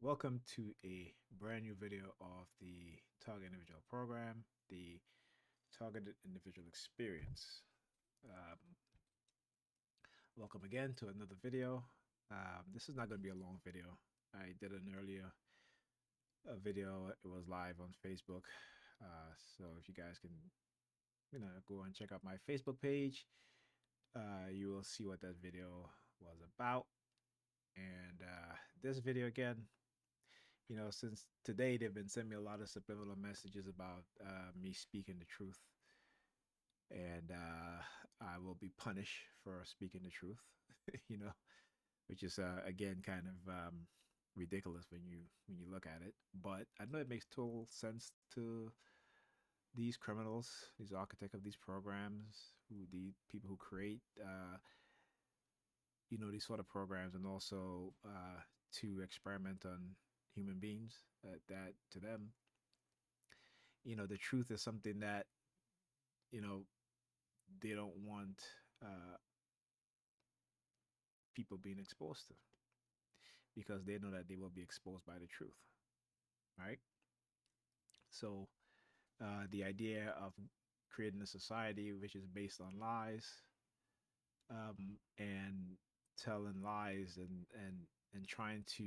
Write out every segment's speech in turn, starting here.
Welcome to a brand new video of the Target Individual Program, the Targeted Individual Experience. Um, Welcome again to another video. This is not going to be a long video. I did an earlier video. It was live on Facebook. So if you guys can, go and check out my Facebook page, you will see what that video was about. And this video again, since today they've been sending me a lot of subliminal messages about me speaking the truth, and I will be punished for speaking the truth, you know, which is again kind of ridiculous when you look at it. But I know it makes total sense to these criminals, these architects of these programs, the people who create, these sort of programs, and also to experiment on human beings. That to them, the truth is something that you know they don't want uh, people being exposed to because they know that they will be exposed by the truth, right? So the idea of creating a society which is based on lies, and telling lies and trying to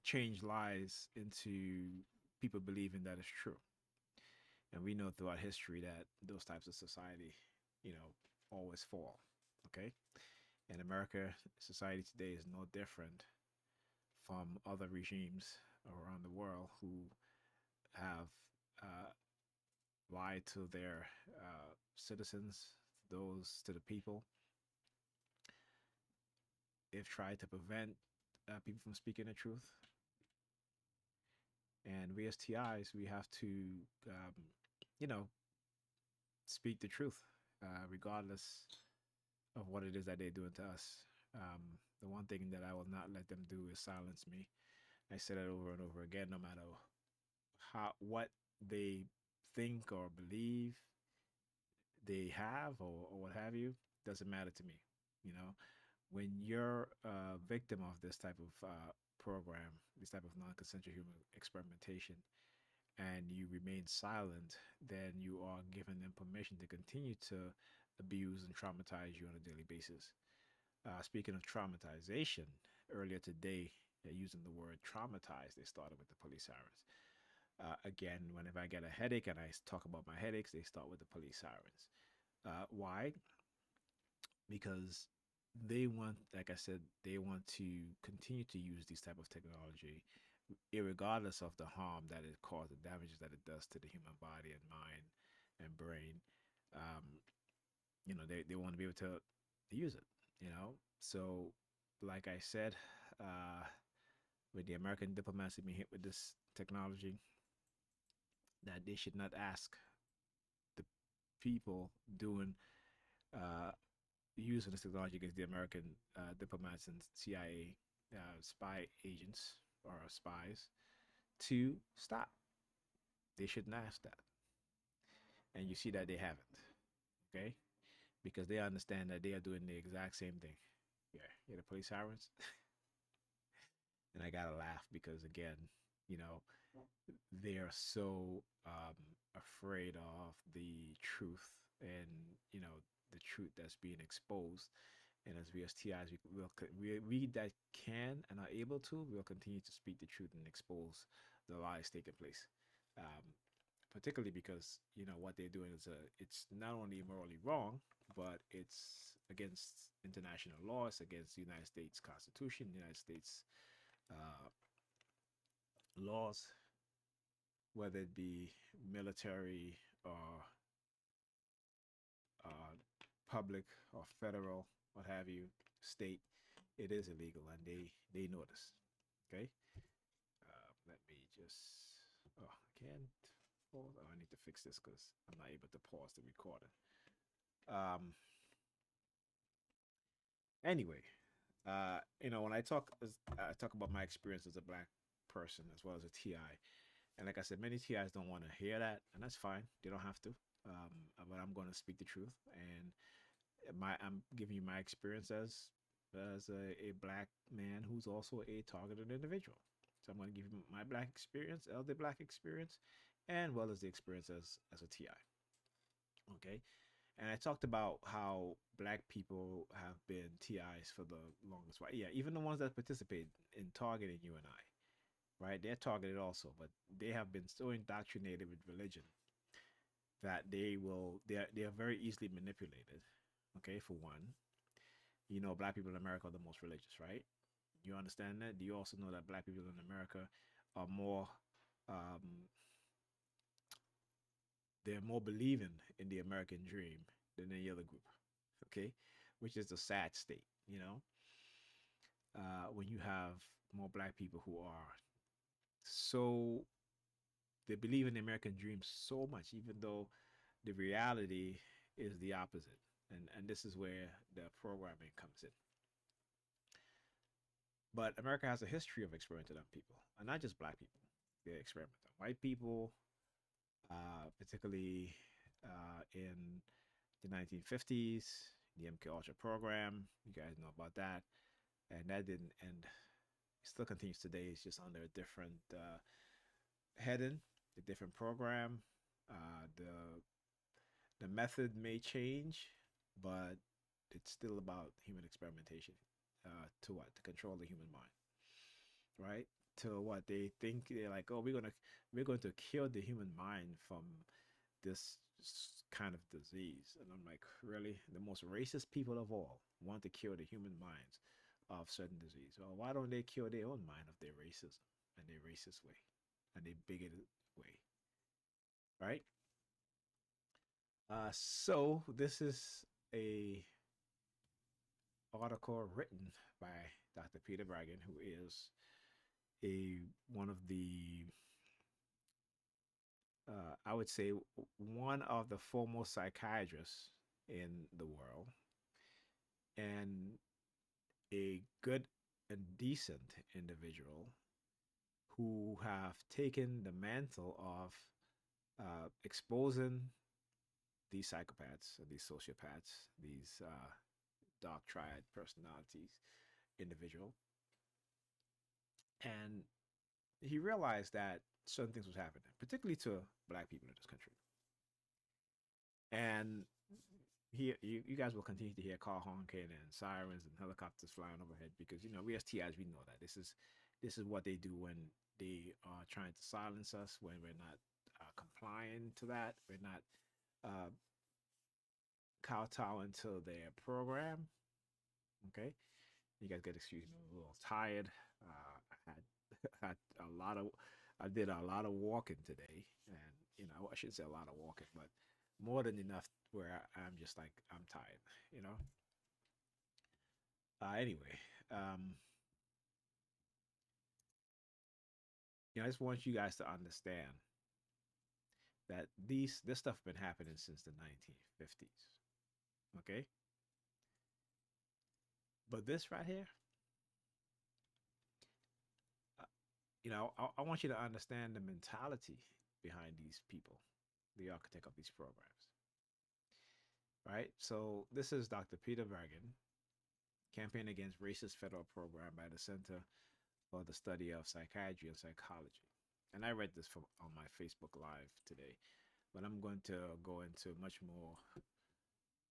change lies into people believing that it's true. And we know throughout history that those types of society, always fall. Okay. And America society today is no different from other regimes around the world who have uh, lied to their citizens, those to the people. They've tried to prevent people from speaking the truth. And we as TIs, we have to, um, you know, speak the truth, regardless of what it is that they're doing to us. The one thing that I will not let them do is silence me. I say that over and over again, no matter what they think or believe they have or what have you, doesn't matter to me. You know, when you're a victim of this type of program, this type of non-consensual human experimentation, and you remain silent, then you are given them permission to continue to abuse and traumatize you on a daily basis. Speaking of traumatization, earlier today, using the word traumatized, they started with the police sirens. Again, whenever I get a headache and I talk about my headaches, they start with the police sirens. Why? Because they want, like I said, they want to continue to use these type of technology, regardless of the harm that it causes, the damages that it does to the human body and mind and brain. Um, they want to be able to use it. So like I said, uh, with the American diplomats being hit with this technology, that they should not ask the people doing uh, using this technology against the American diplomats and CIA spy agents or spies to stop. They shouldn't ask that. And you see that they haven't, okay? Because they understand that they are doing the exact same thing. Yeah, the police sirens. And I gotta laugh because, again, you know, they are so afraid of the truth and, the truth that's being exposed. And as we as TIs, we that can and are able to, we'll continue to speak the truth and expose the lies taking place. Um, Particularly because what they're doing is it's not only morally wrong, but it's against international laws, against the United States Constitution, the United States uh, laws, whether it be military or uh, public or federal, what have you, state. It is illegal, and they know this. Okay. Let me just. Oh, I can't pause. Oh, I need to fix this because I'm not able to pause the recording. Anyway, when I talk about my experience as a black person as well as a TI, and like I said, many TIs don't want to hear that, and that's fine. They don't have to. But I'm going to speak the truth, and I'm giving you my experience as as a black man who's also a targeted individual. So I'm going to give you my black experience, LD black experience, and well as the experience as a TI. Okay, and I talked about how black people have been TIs for the longest while. Yeah, even the ones that participate in targeting you and I, right? They're targeted also, but they have been so indoctrinated with religion that they are very easily manipulated. Okay, for one, black people in America are the most religious, right? You understand that? Do you also know that black people in America are more um, they're more believing in the American dream than any other group? Okay, which is a sad state. When you have more black people who are so they believe in the American dream so much, even though the reality is the opposite. And this is where the programming comes in. But America has a history of experimenting on people, and not just black people. They experiment on white people, particularly in the 1950s, the MK Ultra program. You guys know about that, and that didn't end. It still continues today. It's just under a different heading, a different program. The method may change, but it's still about human experimentation. To what? To control the human mind, right? To what they think they're like, oh, we're going to kill the human mind from this kind of disease. And I'm like, really? The most racist people of all want to kill the human minds of certain disease. Well, why don't they kill their own mind of their racism and their racist way and their bigoted way, right? So this is a article written by Dr. Peter Bragan, who is a one of the I would say one of the foremost psychiatrists in the world, and a good and decent individual who have taken the mantle of exposing these psychopaths, these sociopaths, these dark triad personalities individual, and he realized that certain things was happening, particularly to black people in this country. And you guys will continue to hear car honking and sirens and helicopters flying overhead because we as TIs we know that this is what they do when they are trying to silence us, when we're not complying to that, we're not uh, kowtowing to their program. Okay, you guys get excuse me, I'm a little tired. I had had a lot of I did a lot of walking today, and I shouldn't say a lot of walking, but more than enough where I'm just like I'm tired. You know. Anyway, um, I just want you guys to understand that this stuff been happening since the 1950s. Okay, but this right here, uh, I want you to understand the mentality behind these people, the architect of these programs. Right. So this is Dr. Peter Bergen, Campaign Against Racist Federal Program by the Center for the Study of Psychiatry and Psychology. And I read this from on my Facebook Live today, but I'm going to go into much more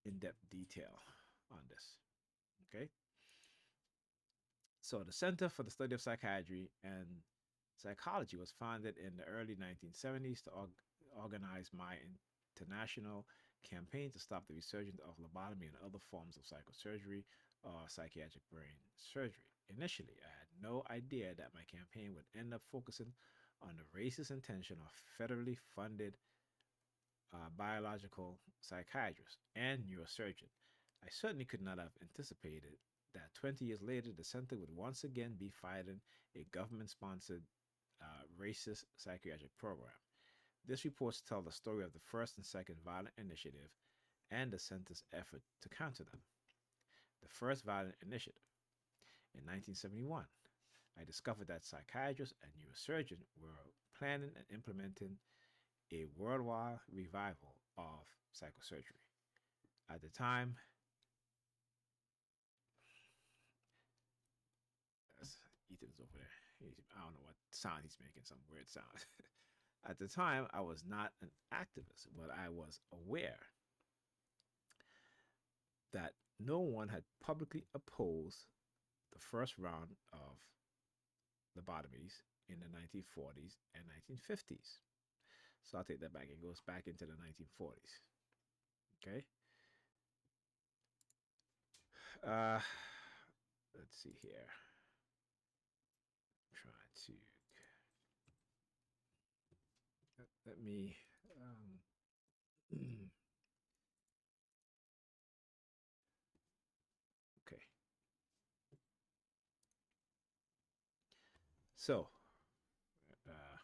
in-depth detail on this. Okay. So the Center for the Study of Psychiatry and Psychology was founded in the early 1970s to organize my international campaign to stop the resurgence of lobotomy and other forms of psychosurgery or psychiatric brain surgery. Initially, I had no idea that my campaign would end up focusing on the racist intention of federally funded biological psychiatrist and neurosurgeon. I certainly could not have anticipated that 20 years later, the center would once again be fighting a government sponsored racist psychiatric program. This reports tell the story of the first and second violent initiative and the center's effort to counter them. The first violent initiative. In 1971, I discovered that psychiatrists and neurosurgeons were planning and implementing a worldwide revival of psychosurgery. At the time, I don't know what sound he's making, some weird sound. At the time, I was not an activist, but I was aware that no one had publicly opposed the first round of lobotomies in the 1940s and 1950s. So I'll take that back. It goes back into the 1940s. Okay. Uh, let's see here. Try to let me. Okay. So, uh,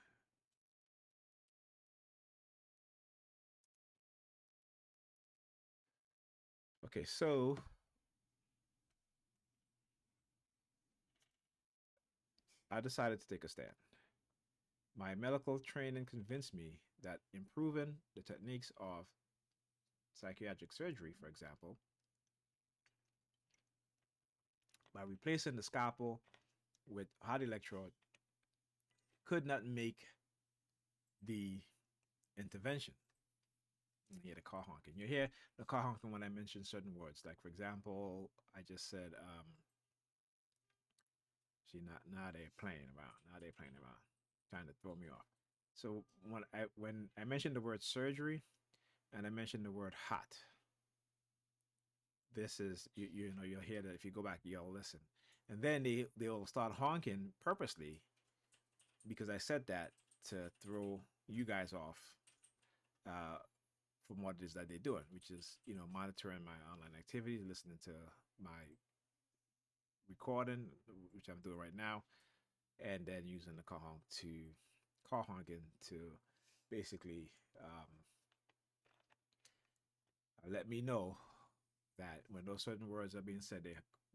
okay. So I decided to take a stand. My medical training convinced me that improving the techniques of psychiatric surgery, for example, by replacing the scalpel with hot electrode, could not make the intervention. You hear the car honking. You hear the car honking when I mention certain words. Like, for example, I just said, see, now they're playing around. Now they're playing around, trying to throw me off. So when I mentioned the word surgery and I mentioned the word hot, this is you know you'll hear that if you go back you'll listen, and then they'll start honking purposely because I said that to throw you guys off uh, from what it is that they're doing, which is monitoring my online activities, listening to my recording, which I'm doing right now, and then using the call honking to basically let me know that when those certain words are being said,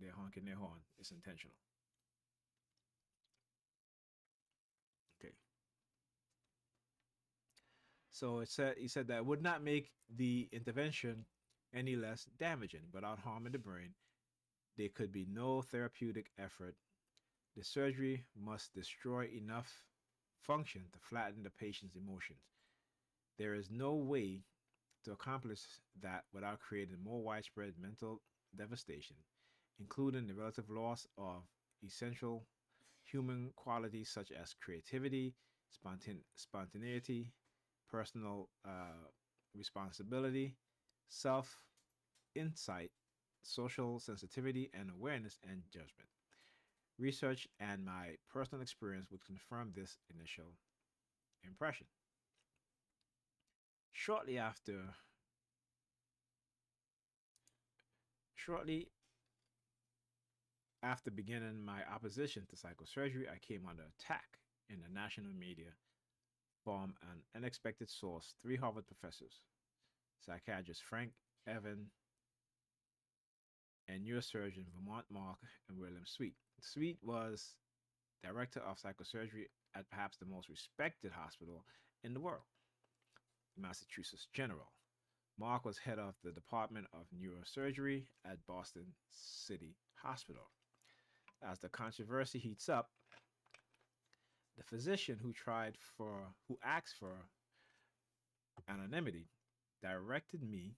they're honking their horn. It's intentional. Okay. So he said that would not make the intervention any less damaging without harming the brain. There could be no therapeutic effort. The surgery must destroy enough function to flatten the patient's emotions. There is no way to accomplish that without creating more widespread mental devastation, including the relative loss of essential human qualities such as creativity, spontaneity, personal responsibility, self insight, social sensitivity, and awareness and judgment. Research and my personal experience would confirm this initial impression. Shortly after, shortly after beginning my opposition to psychosurgery, I came under attack in the national media from an unexpected source: three Harvard professors, psychiatrist Frank Evan and neurosurgeon Vermont Mark and William Sweet. Sweet was director of psychosurgery at perhaps the most respected hospital in the world, Massachusetts General. Mark was head of the Department of Neurosurgery at Boston City Hospital. As the controversy heats up, the physician who asked for anonymity directed me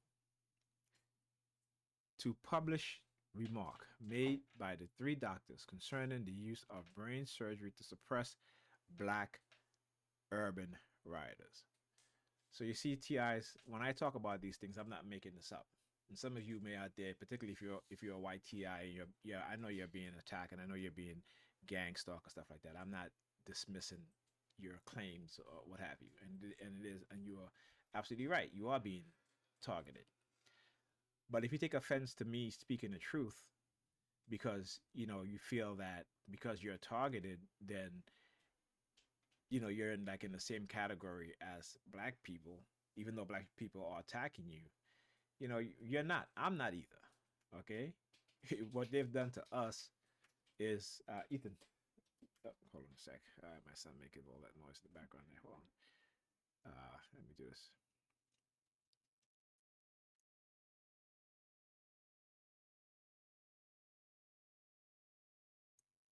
to publish remark made by the three doctors concerning the use of brain surgery to suppress black urban rioters. So you see, TIs, when I talk about these things, I'm not making this up. And some of you may out there, particularly if you're a white TI, and I know you're being attacked, and I know you're being gang stalked and stuff like that. I'm not dismissing your claims or what have you, and you are absolutely right. You are being targeted. But if you take offense to me speaking the truth because you feel that because you're targeted, then you're in the same category as black people, even though black people are attacking you. You're not. I'm not either. Okay. What they've done to us is Ethan. Oh, hold on a sec. My son making all that noise in the background there. Hold on. Let me do this.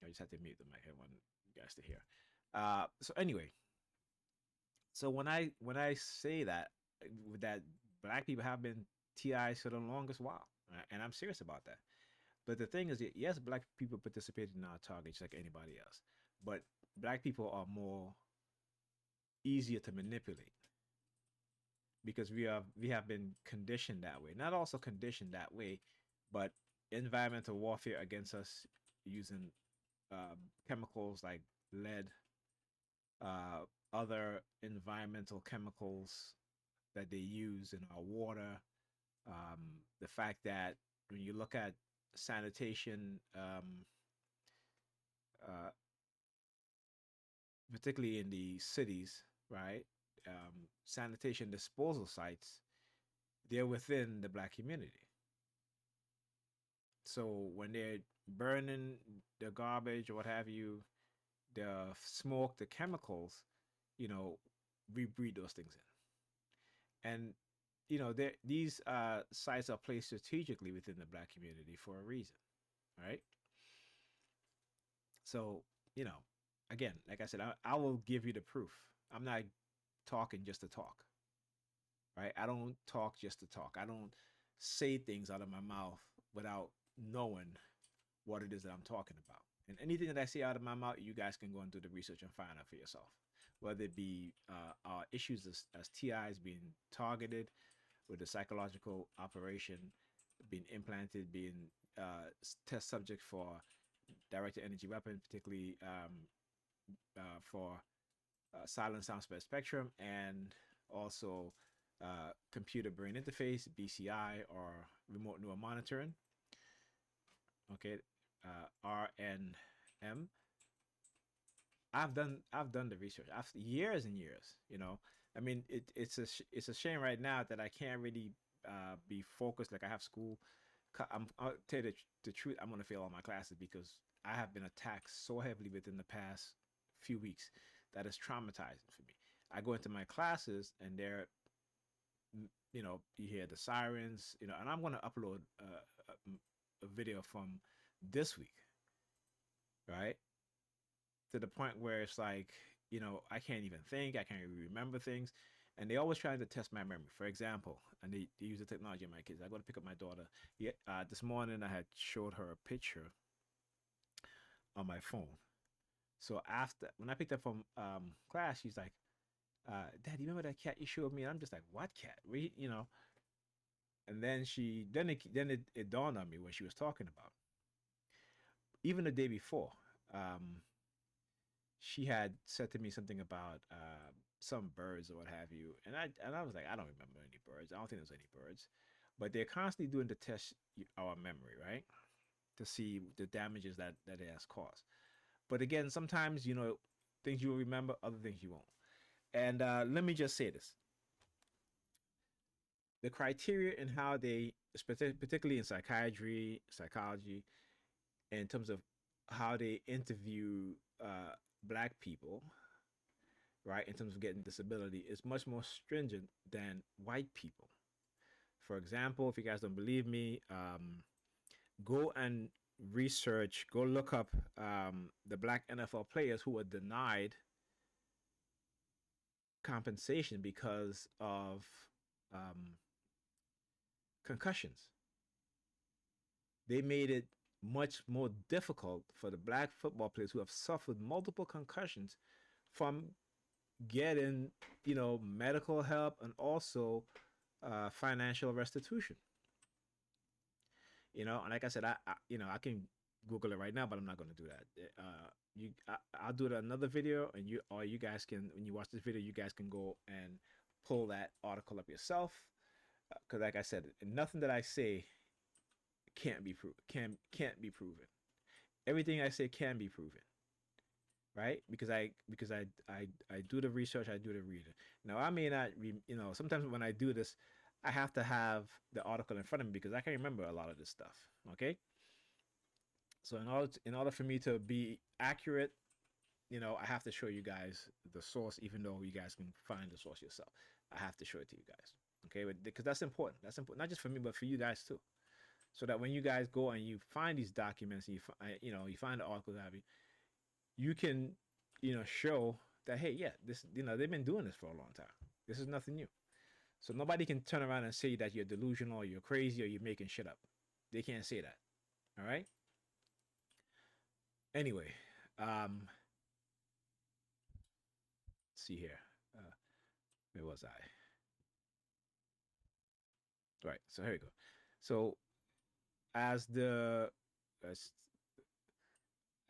I just had to mute the mic. I want to guys to hear. So anyway, so when I say that that black people have been TIs for the longest while, right? And I'm serious about that. But the thing is, that, yes, black people participate in our targets like anybody else, but black people are more easier to manipulate because we have been conditioned that way. Not also conditioned that way, but environmental warfare against us using chemicals like lead, uh, other environmental chemicals that they use in our water. The fact that when you look at sanitation, uh, particularly in the cities, right? Sanitation disposal sites, they're within the black community. So when they're burning the garbage or what have you, the smoke, the chemicals, you know, we breathe those things in. And these sites are placed strategically within the black community for a reason, right? So, you know, again, like I said, I will give you the proof. I'm not talking just to talk, right? I don't talk just to talk. I don't say things out of my mouth without knowing what it is that I'm talking about. And anything that I say out of my mouth, you guys can go and do the research and find out for yourself. Whether it be issues as TIs being targeted with the psychological operation being implanted, being test subject for directed energy weapon, particularly for silent sound spectrum, and also computer brain interface (BCI) or remote neural monitoring. Okay, RNM. I've done the research after years and years. I mean, it's a shame right now that I can't really be focused. Like I have school. I'll tell you the truth. I'm gonna fail all my classes because I have been attacked so heavily within the past few weeks that is traumatizing for me. I go into my classes and you hear the sirens, and I'm gonna upload a video from this week, right? To the point where it's like, I can't even think, I can't even remember things. And they always trying to test my memory. For example, and they use the technology in my kids. I go to pick up my daughter. Yeah, this morning I had showed her a picture on my phone. So after when I picked up from class, she's like, "Dad, you remember that cat you showed me?" And I'm just like, "What cat?" And then it dawned on me what she was talking about. Even the day before, um, she had said to me something about some birds or what have you, and I was like, I don't remember any birds. I don't think there's any birds, but they're constantly doing to test our memory, right, to see the damages that it has caused. But again, sometimes things you will remember, other things you won't. And let me just say this: the criteria and how they, particularly in psychiatry, psychology, in terms of how they interview black people, right, in terms of getting disability, is much more stringent than white people. For example, if you guys don't believe me, go and go look up the black NFL players who were denied compensation because of um, concussions. They made it much more difficult for the black football players who have suffered multiple concussions from getting, medical help and also financial restitution. And like I said, I can Google it right now, but I'm not going to do that. I'll do it another video, and you guys can, when you watch this video, you guys can go and pull that article up yourself. Because like I said, nothing that I say can't be proven. Can't be proven. Everything I say can be proven, right? Because I do the research, I do the reading. Now I may not, sometimes when I do this, I have to have the article in front of me because I can remember a lot of this stuff. Okay. So in order for me to be accurate, I have to show you guys the source, even though you guys can find the source yourself. I have to show it to you guys. Okay, because that's important. That's important, not just for me, but for you guys too. So that when you guys go and you find these documents, and you find the articles, you can show that, hey, yeah, this, they've been doing this for a long time. This is nothing new. So nobody can turn around and say that you're delusional or you're crazy or you're making shit up. They can't say that. All right. Anyway, see here. Where was I? Right. So here we go. So as the as,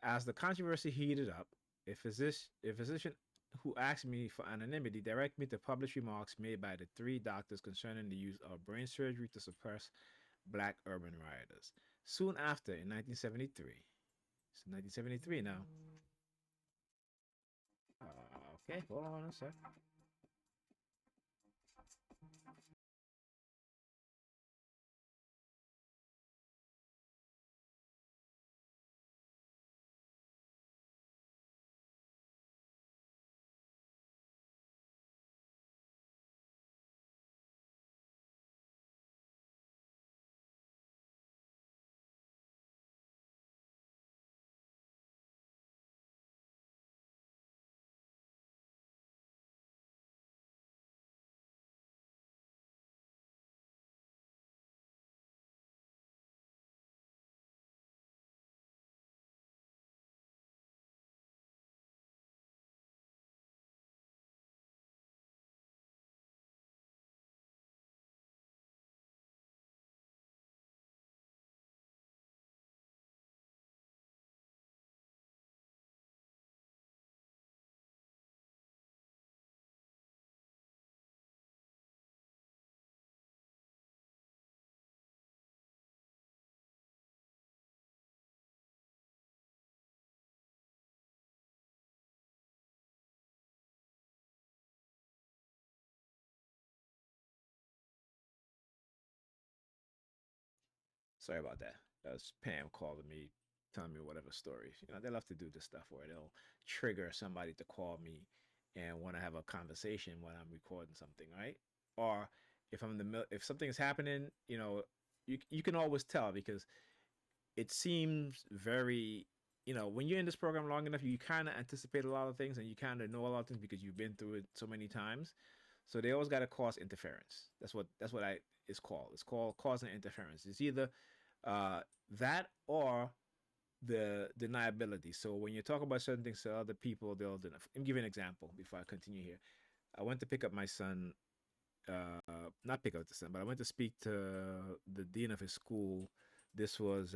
as the controversy heated up, a physician who asked me for anonymity directed me to publish remarks made by the three doctors concerning the use of brain surgery to suppress black urban rioters. Soon after, in 1973, it's 1973 now. Okay, hold on a sec. Sorry about that. That was Pam calling me, telling me whatever story. They love to do this stuff where they'll trigger somebody to call me and want to have a conversation when I'm recording something, right? Or if I'm in the if something's happening, you can always tell because it seems very, when you're in this program long enough, you kind of anticipate a lot of things and you kind of know a lot of things because you've been through it so many times. So they always got to cause interference. That's what I it's called. It's called causing interference. It's either uh, that or the deniability. So when you talk about certain things to other people, they'll deny. Let me give you an example before I continue here. I went to pick up my son. Not pick up the son, but I went to speak to the dean of his school. This was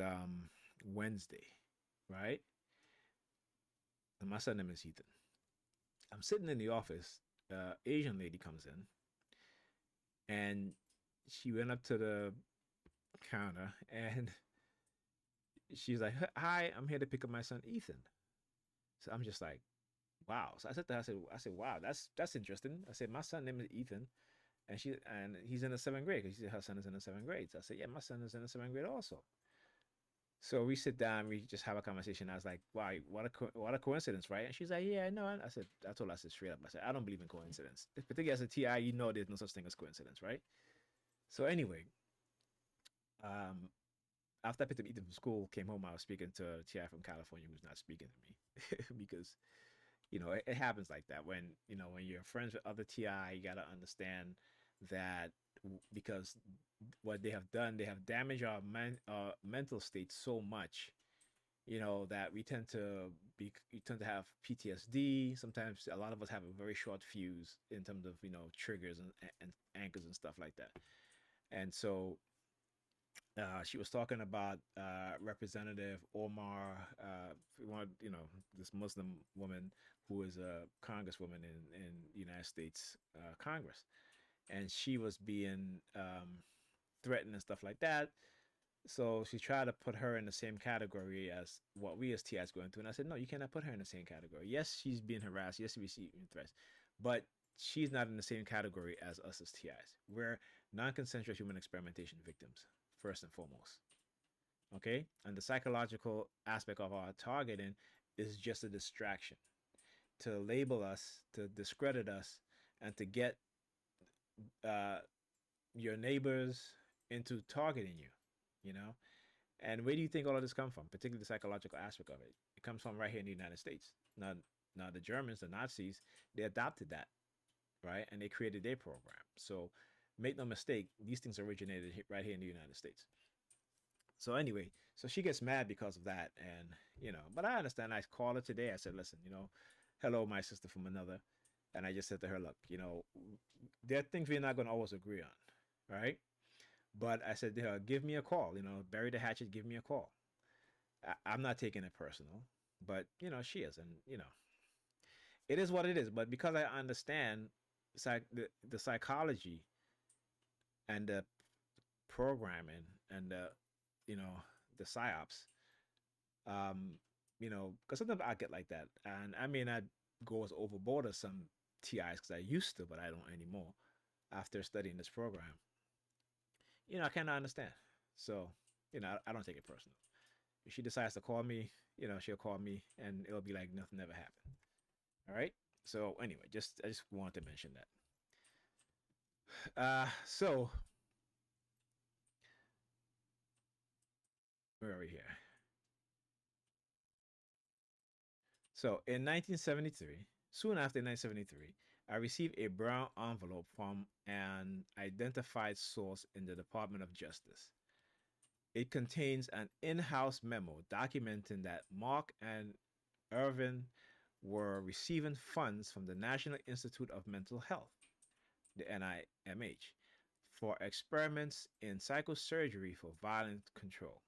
Wednesday, right? And my son name is Ethan. I'm sitting in the office. Asian lady comes in, and she went up to the counter and she's like, "Hi, I'm here to pick up my son Ethan." So I'm just like, "Wow." So I said to her, I said, "Wow, that's interesting." I said, "My son name is Ethan, and he's in the seventh grade." Because she said her son is in the seventh grade. So I said, "Yeah, my son is in the seventh grade also." So we sit down, we just have a conversation. I was like, "Wow, what a coincidence, right?" And she's like, "Yeah, I know." I told her, I said straight up, I said, "I don't believe in coincidence. Particularly as a TI, there's no such thing as coincidence, right?" So anyway, um, after I picked up Ethan from school, came home, I was speaking to a TI from California who's not speaking to me because it happens like that when when you're friends with other TI, you gotta understand that because what they have done, they have damaged our mental state so much, that we tend to have PTSD. Sometimes a lot of us have a very short fuse in terms of triggers and anchors and stuff like that. And so she was talking about Representative Omar, this Muslim woman who is a congresswoman in the United States Congress, and she was being threatened and stuff like that. So she tried to put her in the same category as what we as TIs going through, and I said, no, you cannot put her in the same category. Yes, she's being harassed. Yes, she's receiving threats, but she's not in the same category as us as TIs. We're non-consensual human experimentation victims first and foremost. Okay, and the psychological aspect of our targeting is just a distraction to label us, to discredit us, and to get uh, your neighbors into targeting you. You know, and where do you think all of this comes from? Particularly the psychological aspect of it. It comes from right here in the United States. Now, Now the Germans, the Nazis, they adopted that, right, and they created their program. So make no mistake, these things originated right here in the United States. So anyway, so she gets mad because of that, and but I understand. I called her today. I said, listen, hello, my sister from another, and I just said to her, look, there are things we're not going to always agree on, right? But I said to her, give me a call, bury the hatchet, give me a call. I'm not taking it personal, but she is, and it is what it is. But because I understand the psychology and the programming and you know the psyops, because sometimes I get like that, and I may not go as overboard as some TIs because I used to, but I don't anymore after studying this program. I kind of understand. So, I don't take it personal. If she decides to call me, she'll call me, and it'll be like nothing ever happened. All right. So anyway, I just wanted to mention that. So where are we here? So in 1973, soon after 1973, I received a brown envelope from an identified source in the Department of Justice. It contains an in house memo documenting that Mark and Irvin were receiving funds from the National Institute of Mental Health, the NIMH, for experiments in psychosurgery for violent control.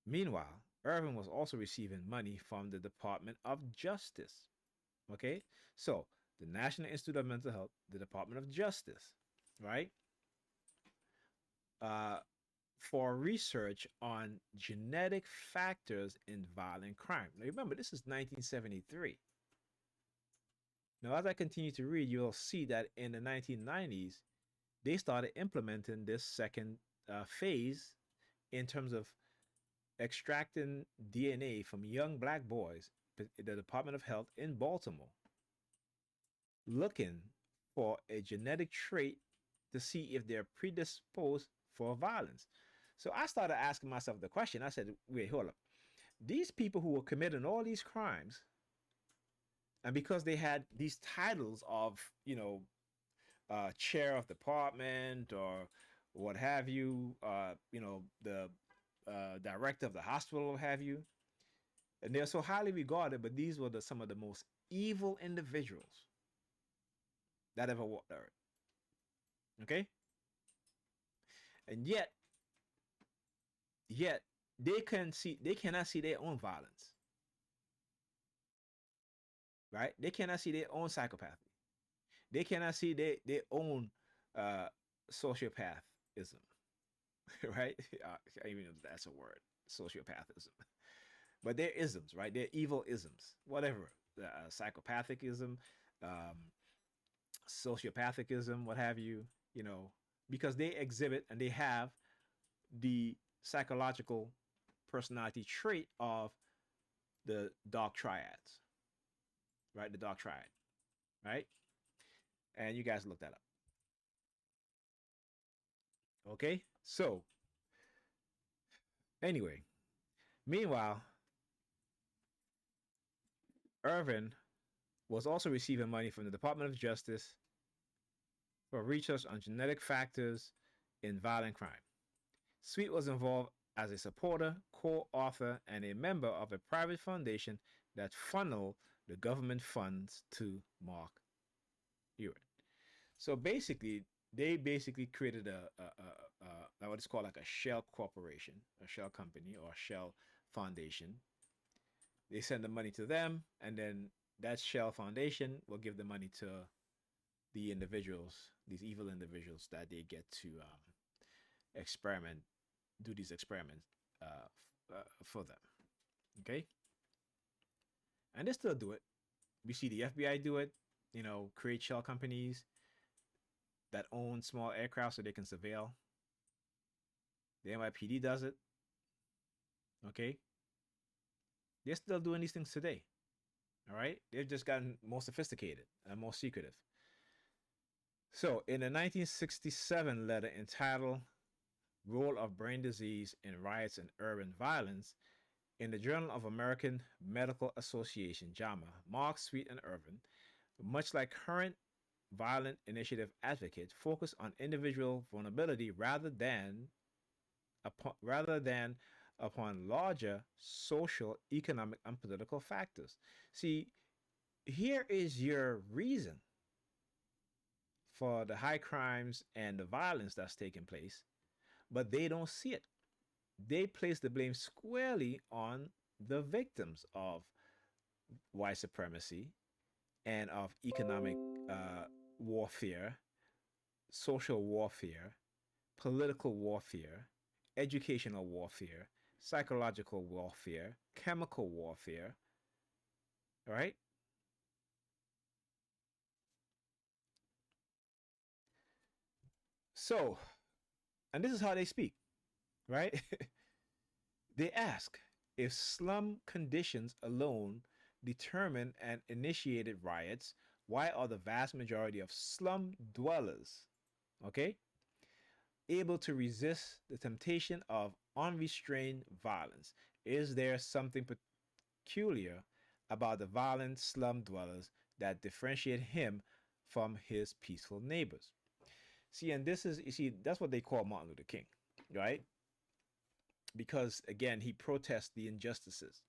Meanwhile, Irvin was also receiving money from the Department of Justice. Okay? So, the National Institute of Mental Health, the Department of Justice, right? Uh, for research on genetic factors in violent crime. Now, remember, this is 1973. Now, as I continue to read, you'll see that in the 1990s, they started implementing this second phase in terms of extracting DNA from young black boys, the Department of Health in Baltimore, looking for a genetic trait to see if they're predisposed for violence. So I started asking myself the question. I said, wait, hold up. These people who were committing all these crimes, and because they had these titles of, chair of department or what have you, the director of the hospital, what have you, and they're so highly regarded, but these were some of the most evil individuals that ever walked the earth. Okay? And yet they cannot see their own violence. Right? They cannot see their own psychopathy. They cannot see their own uh sociopathism. Right? I even know if that's a word. Sociopathism. But they're isms, right? They're evil isms. Whatever. Psychopathicism, um, sociopathicism, what have you, because they exhibit and they have the psychological personality trait of the dark triads, right? The dark triad, right? And you guys look that up. Okay? So, anyway, meanwhile, Irvin was also receiving money from the Department of Justice for research on genetic factors in violent crime. Sweet was involved as a supporter, co-author, and a member of a private foundation that funneled the government funds to Mark Hewitt. So basically, they basically created what is called like a shell corporation, a shell company, or a shell foundation. They send the money to them, and then that shell foundation will give the money to the individuals, these evil individuals that they get to experiment, do these experiments for them. Okay, and they still do it. We see the FBI do it. Create shell companies that own small aircraft so they can surveil. The NYPD does it. Okay, they're still doing these things today. All right, they've just gotten more sophisticated and more secretive. So, in a 1967 letter entitled Role of Brain Disease in Riots and Urban Violence, In the Journal of American Medical Association, JAMA, Mark, Sweet, and Irvin, much like current violent initiative advocates, focus on individual vulnerability rather than upon larger social, economic, and political factors. See, here is your reason for the high crimes and the violence that's taking place, but they don't see it. They place the blame squarely on the victims of white supremacy and of economic warfare, social warfare, political warfare, educational warfare, psychological warfare, chemical warfare. All right. So, and this is how they speak, right? They ask if slum conditions alone determine and initiated riots, why are the vast majority of slum dwellers, okay, able to resist the temptation of unrestrained violence? Is there something peculiar about the violent slum dwellers that differentiate him from his peaceful neighbors? See, and this is, you see, that's what they call Martin Luther King, right? Because again, he protests the injustices.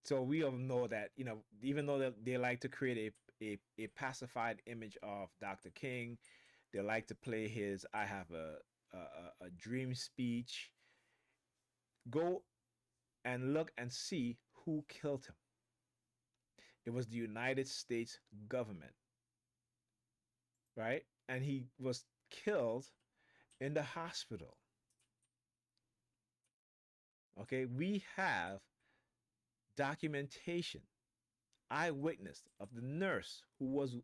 So we all know that, you know, even though they like to create a pacified image of Dr. King, they like to play his "I have a dream" speech. Go and look and see who killed him. It was the United States government, right? And he was killed in the hospital. Okay, we have documentation, eyewitness of the nurse who was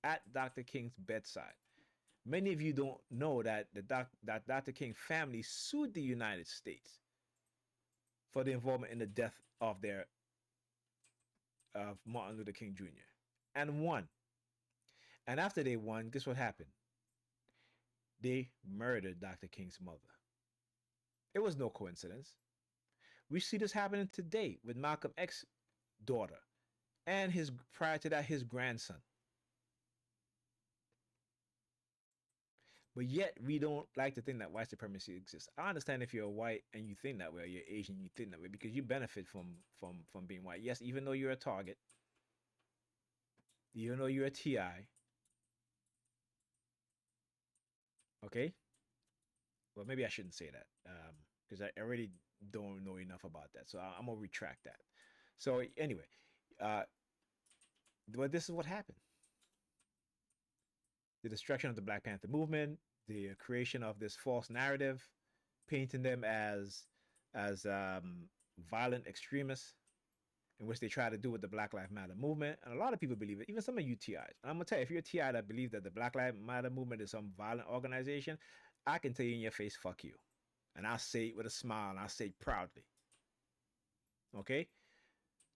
at Dr. King's bedside. Many of you don't know that that Dr. King family sued the United States for the involvement in the death of their of Martin Luther King Jr. and won. And after they won, guess what happened? They murdered Dr. King's mother. It was no coincidence. We see this happening today with Malcolm X's daughter and his prior to that his grandson. But yet we don't like to think that white supremacy exists. I understand if you're white and you think that way, or you're Asian, you think that way because you benefit from being white. Yes, even though you're a target, even though you're a TI, okay. Well, maybe I shouldn't say that because I already don't know enough about that. So I'm gonna retract that. So anyway, uh, but this is what happened: the destruction of the Black Panther movement, the creation of this false narrative, painting them as violent extremists, in which they try to do with the Black Lives Matter movement. And a lot of people believe it, even some of you TIs. And I'm gonna tell you, if you're a TI that believe that the Black Lives Matter movement is some violent organization, I can tell you in your face, fuck you. And I'll say it with a smile and I'll say it proudly. Okay?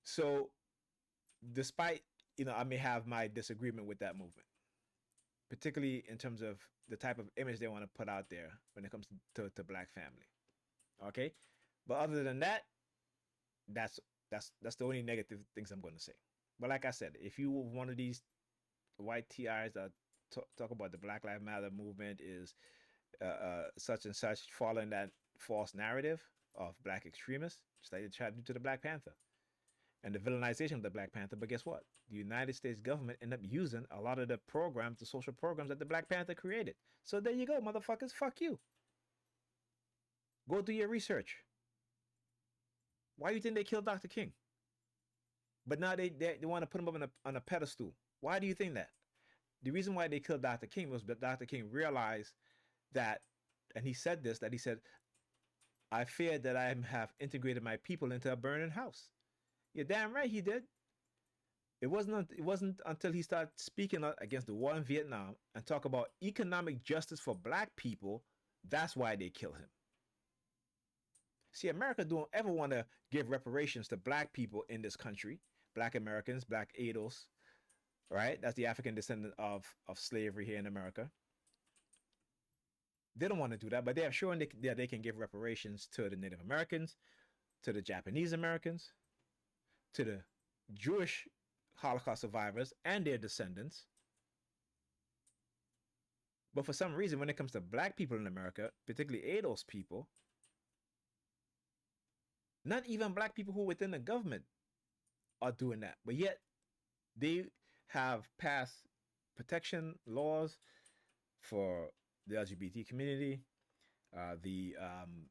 So despite, you know, I may have my disagreement with that movement, particularly in terms of the type of image they want to put out there when it comes to black family. Okay? But other than that, that's that's the only negative things I'm going to say. But like I said, if you were one of these white TIs that talk about the Black Lives Matter movement is such and such, following that false narrative of black extremists, just like they tried to do to the Black Panther and the villainization of the Black Panther. But guess what? The United States government ended up using a lot of the programs, the social programs that the Black Panther created. So there you go, motherfuckers. Fuck you. Go do your research. Why do you think they killed Dr. King? But now they want to put him up on a pedestal. Why do you think that? The reason why they killed Dr. King was that Dr. King realized that, and he said this, that he said, I feared that I have integrated my people into a burning house. You're damn right he did. It wasn't until he started speaking out against the war in Vietnam and talk about economic justice for black people, that's why they killed him. See, America don't ever want to give reparations to black people in this country, black Americans, black ADOS, right? That's the African descendant of slavery here in America. They don't want to do that, but they have shown that they can give reparations to the Native Americans, to the Japanese Americans, to the Jewish Holocaust survivors and their descendants. But for some reason, when it comes to black people in America, particularly ADOS people, not even black people who are within the government are doing that. But yet they have passed protection laws for the LGBT community, uh, the um,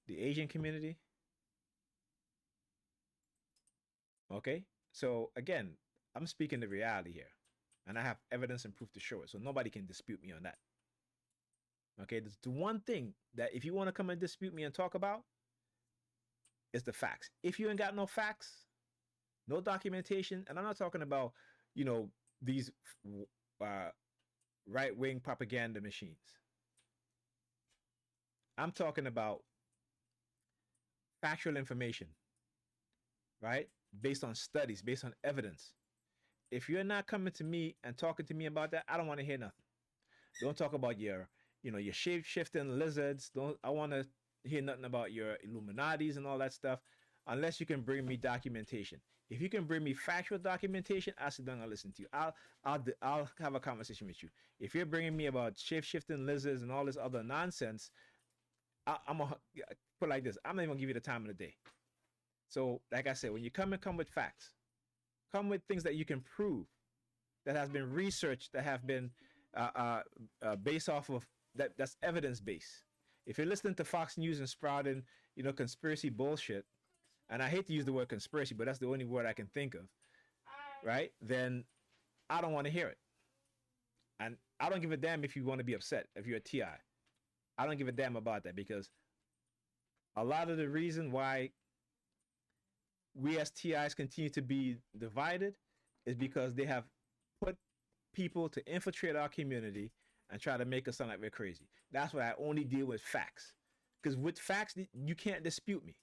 the Asian community. Okay, so again, I'm speaking the reality here, and I have evidence and proof to show it. So nobody can dispute me on that. Okay, that's the one thing that if you want to come and dispute me and talk about is the facts. If you ain't got no facts, no documentation, and I'm not talking about, you know, these uh, right wing propaganda machines. I'm talking about factual information, right? Based on studies, based on evidence. If you're not coming to me and talking to me about that, I don't want to hear nothing. Don't talk about your, you know, your shape shifting lizards. Don't I want to hear nothing about your Illuminati's and all that stuff, unless you can bring me documentation. If you can bring me factual documentation, I sit down and listen to you. I'll have a conversation with you. If you're bringing me about shape shifting lizards and all this other nonsense, I'm gonna put it like this. I'm not even gonna give you the time of the day. So, like I said, when you come with facts, come with things that you can prove, that has been researched, that have been based off of that's evidence based. If you're listening to Fox News and sprouting, you know, conspiracy bullshit, and I hate to use the word conspiracy, but that's the only word I can think of, right? Then I don't want to hear it. And I don't give a damn if you want to be upset, if you're a TI. I don't give a damn about that, because a lot of the reason why we as TIs continue to be divided is because they have put people to infiltrate our community and try to make us sound like we're crazy. That's why I only deal with facts. Because with facts, you can't dispute me.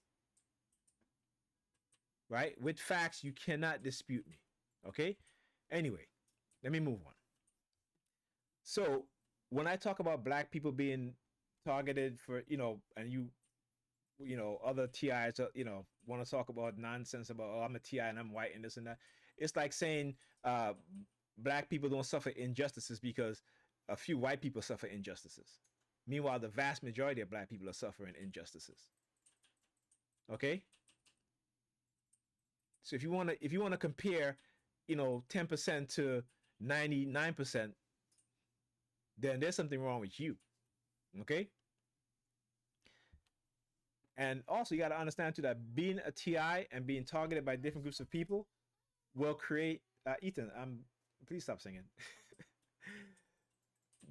Right? With facts, you cannot dispute me. Okay? Anyway, let me move on. So, when I talk about black people being targeted for, you know, and you know, other TIs, you know, want to talk about nonsense about, oh, I'm a TI and I'm white and this and that. It's like saying black people don't suffer injustices because a few white people suffer injustices. Meanwhile, the vast majority of black people are suffering injustices. Okay? So if you want to compare, you know, 10% to 99%, then there's something wrong with you. Okay? And also, you got to understand too that being a TI and being targeted by different groups of people will create. Ethan, please stop singing.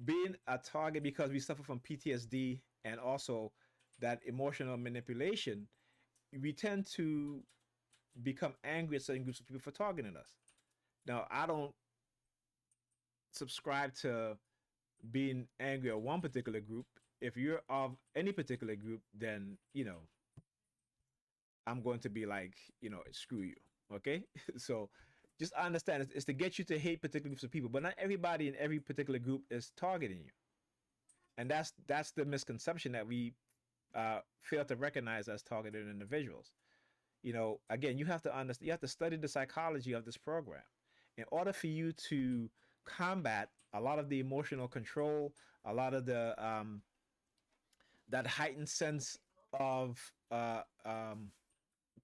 Being a target because we suffer from PTSD and also that emotional manipulation, we tend to become angry at certain groups of people for targeting us. Now, I don't subscribe to being angry at one particular group. If you're of any particular group, then, you know, I'm going to be like, you know, screw you. Okay? So just understand it's to get you to hate particular groups of people, but not everybody in every particular group is targeting you. And that's the misconception that we fail to recognize as targeted individuals. You know, again, you have to understand, you have to study the psychology of this program in order for you to combat a lot of the emotional control, a lot of the that heightened sense of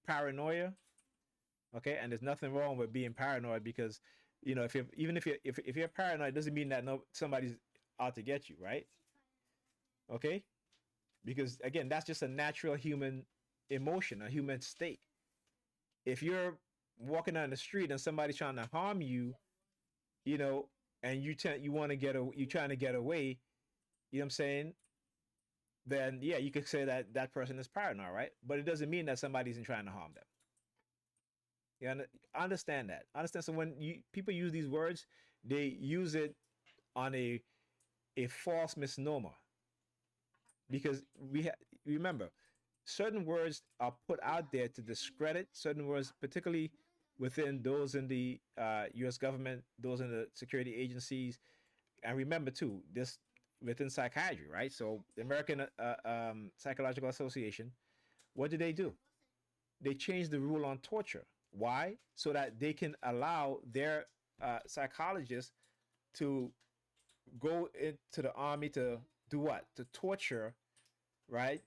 paranoia. Okay, and there's nothing wrong with being paranoid, because, you know, if you're even if you're paranoid, it doesn't mean that somebody's out to get you, right? Okay, because again, that's just a natural human emotion, a human state. If you're walking down the street and somebody's trying to harm you, you know, and you want to you trying to get away, you know what I'm saying? Then yeah, you could say that that person is paranoid, right? But it doesn't mean that somebody isn't trying to harm them. You understand that? Understand? So when people use these words, they use it on a false misnomer, because remember, certain words are put out there to discredit certain words, particularly within those in the U.S. government, those in the security agencies, and remember too, this within psychiatry, right? So the American Psychological Association What did they do? They changed the rule on torture. Why? So that they can allow their psychologists to go into the army to do what? To torture, right?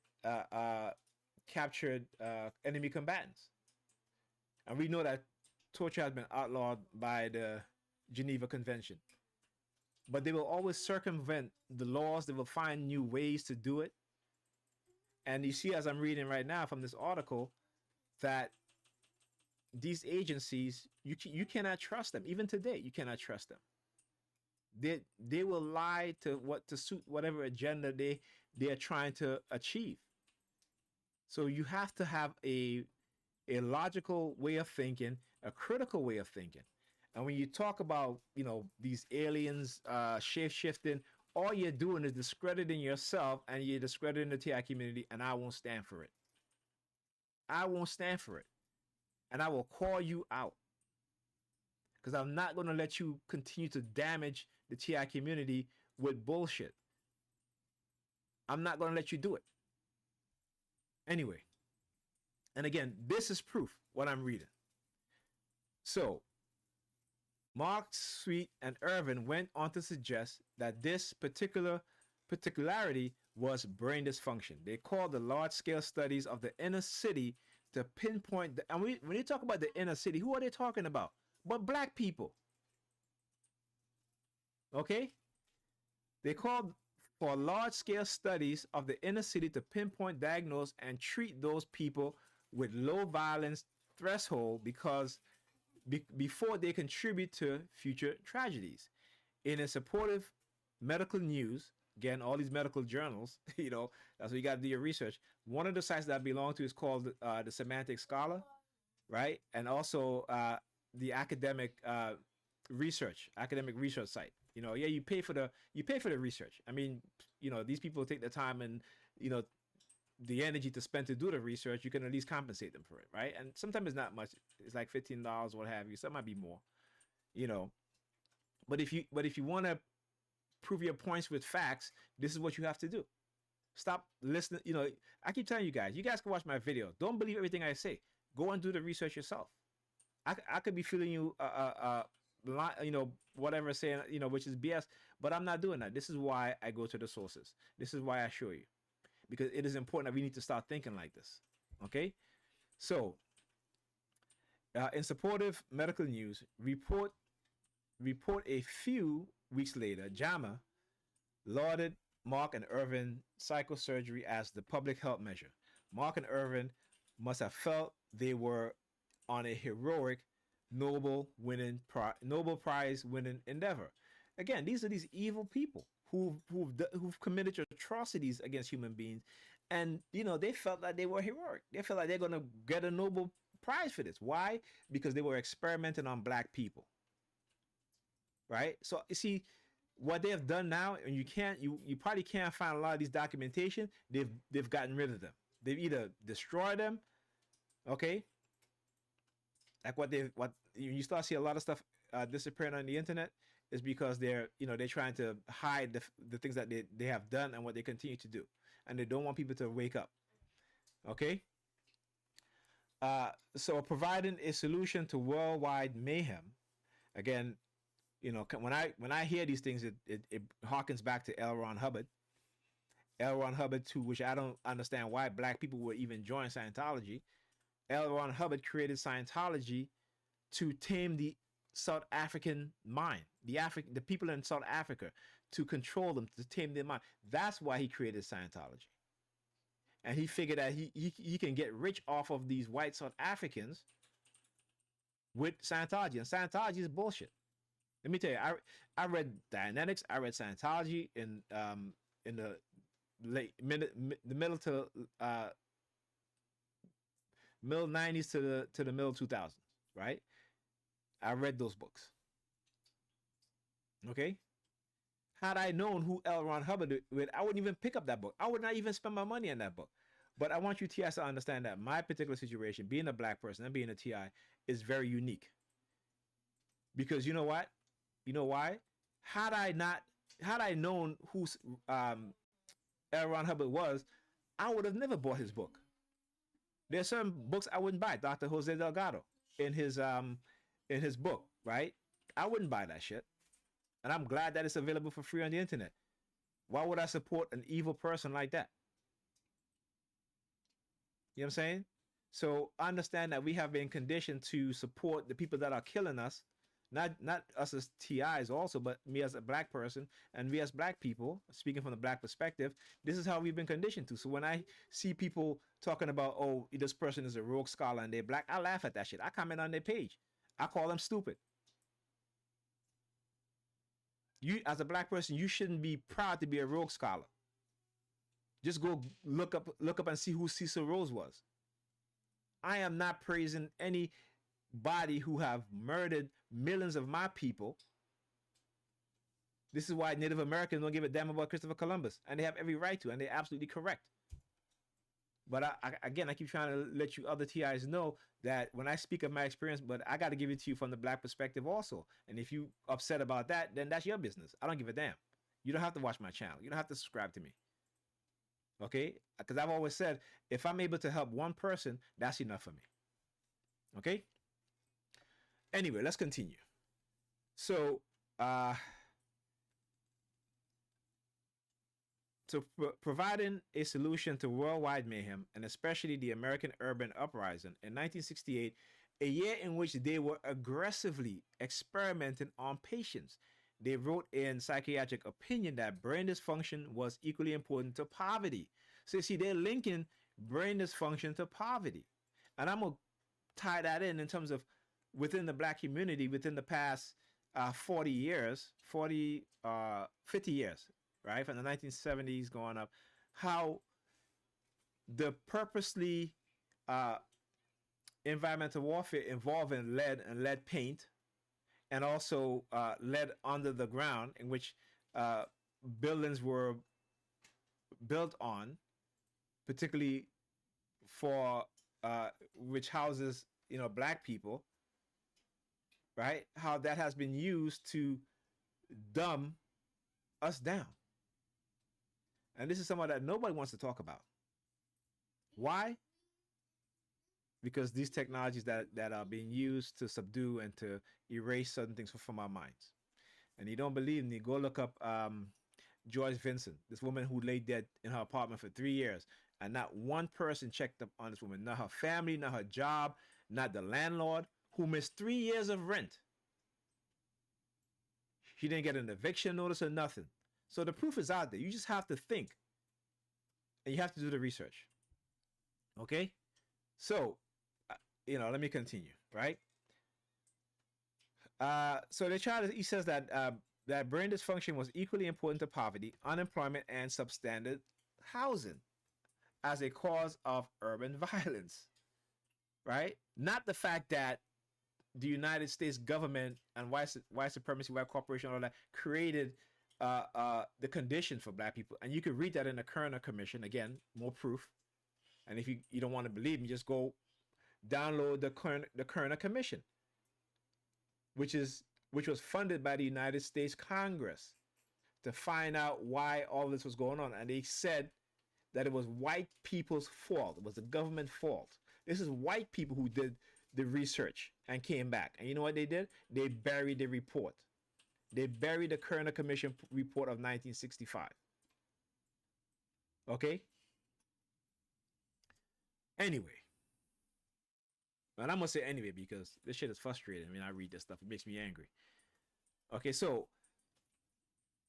Captured enemy combatants. And we know that torture has been outlawed by the Geneva Convention. But they will always circumvent the laws. They will find new ways to do it. And you see, as I'm reading right now from this article, that these agencies, you cannot trust them. Even today, you cannot trust them. They will lie to suit whatever agenda they are trying to achieve. So you have to have a logical way of thinking, a critical way of thinking. And when you talk about, these aliens shape shifting, all you're doing is discrediting yourself and you're discrediting the TI community, and I won't stand for it. I won't stand for it. And I will call you out. Because I'm not going to let you continue to damage the TI community with bullshit. I'm not going to let you do it. Anyway. And again, this is proof what I'm reading. So, Mark, Sweet, and Irvin went on to suggest that this particularity was brain dysfunction. They called the large-scale studies of the inner city to pinpoint and when they talk about the inner city, who are they talking about? But black people. Okay? They called for large-scale studies of the inner city to pinpoint, diagnose, and treat those people with low violence threshold because before they contribute to future tragedies. In a supportive medical news, again, all these medical journals, that's what you got to do your research. One of the sites that I belong to is called the Semantic Scholar, right? And also the academic research site. You pay for the research. I mean, these people take the time and the energy to spend to do the research. You can at least compensate them for it, right? And sometimes it's not much. It's like $15, what have you. Some might be more, But if you want to prove your points with facts, this is what you have to do. Stop listening. I keep telling you guys can watch my video. Don't believe everything I say. Go and do the research yourself. I could be feeling you, whatever saying, which is BS, but I'm not doing that. This is why I go to the sources. This is why I show you. Because it is important that we need to start thinking like this. Okay? So, in supportive medical news, report a few weeks later, JAMA lauded Mark and Irvin psychosurgery as the public health measure. Mark and Irvin must have felt they were on a heroic Nobel Prize winning endeavor. Again, these are these evil people who've committed atrocities against human beings, and they felt that they were heroic. They felt like they're gonna get a Nobel Prize for this. Why? Because they were experimenting on black people, right? So you see what they have done now, and you probably can't find a lot of these documentation. They've gotten rid of them. They've either destroyed them, okay, like what you start seeing a lot of stuff disappearing on the internet is because they're trying to hide the things that they have done and what they continue to do, and they don't want people to wake up. Okay. So providing a solution to worldwide mayhem. Again, when I hear these things, it harkens back to L. Ron Hubbard. L. Ron Hubbard, too, which I don't understand why black people would even join Scientology. L. Ron Hubbard created Scientology to tame the South African mind, the people in South Africa, to control them, to tame their mind. That's why he created Scientology. And he figured that he can get rich off of these white South Africans with Scientology. And Scientology is bullshit. Let me tell you, I read Dianetics, I read Scientology in the middle to middle 90s to the middle 2000s, right? I read those books. Okay? Had I known who L. Ron Hubbard was, I wouldn't even pick up that book. I would not even spend my money on that book. But I want you TIs to understand that my particular situation, being a black person and being a TI, is very unique. Because you know what? You know why? Had I known who L. Ron Hubbard was, I would have never bought his book. There's certain books I wouldn't buy. Dr. Jose Delgado in his book, right? I wouldn't buy that shit. And I'm glad that it's available for free on the internet. Why would I support an evil person like that? You know what I'm saying? So understand that we have been conditioned to support the people that are killing us, not us as TIs also, but me as a black person and we as black people, speaking from the black perspective, this is how we've been conditioned to. So when I see people talking about, oh, this person is a rogue scholar and they're black, I laugh at that shit. I comment on their page. I call them stupid. You as a black person, you shouldn't be proud to be a rogue scholar. Just go look up and see who Cecil Rose was. I am not praising anybody who have murdered millions of my people. This is why Native Americans don't give a damn about Christopher Columbus, and they have every right to, and they're absolutely correct. But again, I keep trying to let you other TIs know that when I speak of my experience, but I got to give it to you from the black perspective also. And if you upset about that, then that's your business. I don't give a damn. You don't have to watch my channel. You don't have to subscribe to me. Okay? Because I've always said, if I'm able to help one person, that's enough for me. Okay? Anyway, let's continue. So, providing a solution to worldwide mayhem, and especially the American urban uprising in 1968, a year in which they were aggressively experimenting on patients. They wrote in Psychiatric Opinion that brain dysfunction was equally important to poverty. So you see, they're linking brain dysfunction to poverty. And I'm going to tie that in terms of within the black community within the past 40 years, 50 years, right? From the 1970s going up, how the purposely environmental warfare involving lead and lead paint, and also lead under the ground, in which buildings were built on, particularly for which houses black people, right? How that has been used to dumb us down. And this is something that nobody wants to talk about. Why? Because these technologies that are being used to subdue and to erase certain things from our minds. And you don't believe me, go look up Joyce Vincent, this woman who lay dead in her apartment for 3 years. And not one person checked up on this woman. Not her family, not her job, not the landlord, who missed 3 years of rent. She didn't get an eviction notice or nothing. So the proof is out there. You just have to think. And you have to do the research. Okay? So, let me continue, right? So he says that that brain dysfunction was equally important to poverty, unemployment, and substandard housing as a cause of urban violence, right? Not the fact that the United States government and white supremacy, white corporation, all that created the conditions for black people. And you can read that in the Kerner Commission. Again, more proof. And if you don't want to believe me, just go download the Kerner Commission, which was funded by the United States Congress to find out why all this was going on. And they said that it was white people's fault. It was the government's fault. This is white people who did the research and came back. And you know what they did? They buried the report. They buried the Kerner Commission report of 1965. Okay? Anyway. And I'm going to say anyway because this shit is frustrating. I mean, I read this stuff. It makes me angry. Okay, so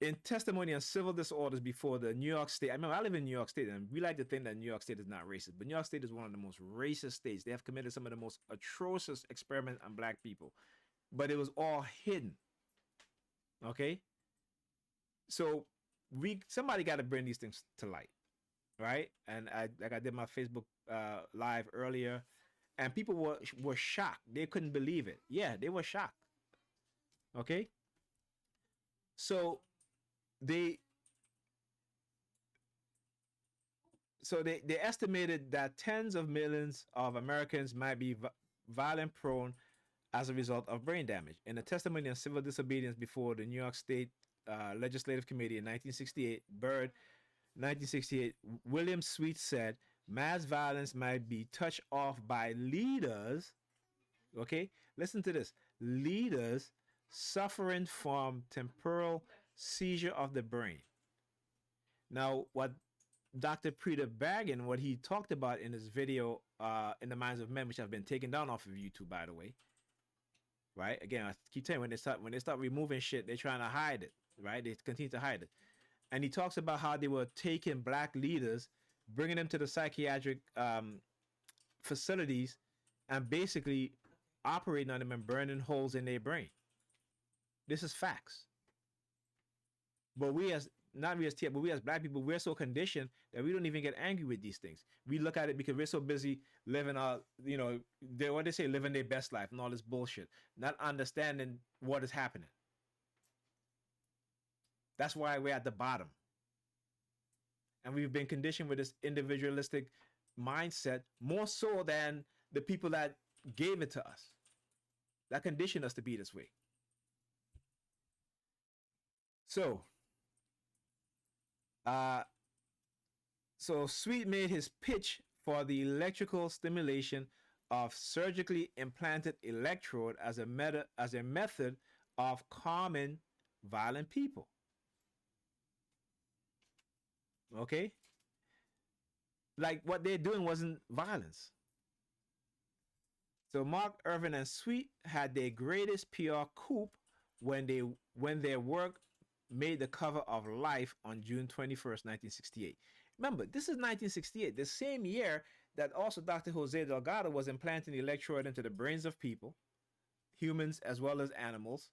in testimony on civil disorders before the New York State, I remember I live in New York State, and we like to think that New York State is not racist, but New York State is one of the most racist states. They have committed some of the most atrocious experiments on black people, but it was all hidden. Okay? So somebody got to bring these things to light, right? And I did my Facebook live earlier, and people were shocked. They couldn't believe it. Yeah, they were shocked. Okay? So they estimated that tens of millions of Americans might be violent prone as a result of brain damage. In a testimony on civil disobedience before the New York State Legislative Committee in 1968, William Sweet said, Mass violence might be touched off by leaders. Okay, listen to this: leaders suffering from temporal seizure of the brain. Now, what Dr. Peter Baggin, what he talked about in his video, "In the Minds of Men," which have been taken down off of YouTube, by the way, right? Again, I keep telling you, when they start removing shit, they're trying to hide it, right? They continue to hide it. And he talks about how they were taking black leaders, bringing them to the psychiatric facilities, and basically operating on them and burning holes in their brain. This is facts. But we as not we as but we as black people, we're so conditioned that we don't even get angry with these things. We look at it because we're so busy living our, what they say, living their best life and all this bullshit, not understanding what is happening. That's why we're at the bottom. And we've been conditioned with this individualistic mindset more so than the people that gave it to us, that conditioned us to be this way. So, Sweet made his pitch for the electrical stimulation of surgically implanted electrode as a method of calming violent people. Okay? Like, what they're doing wasn't violence. So Mark Irvin and Sweet had their greatest PR coup when their work made the cover of Life on June 21st, 1968. Remember, this is 1968, the same year that also Dr. Jose Delgado was implanting the electrode into the brains of people, humans as well as animals.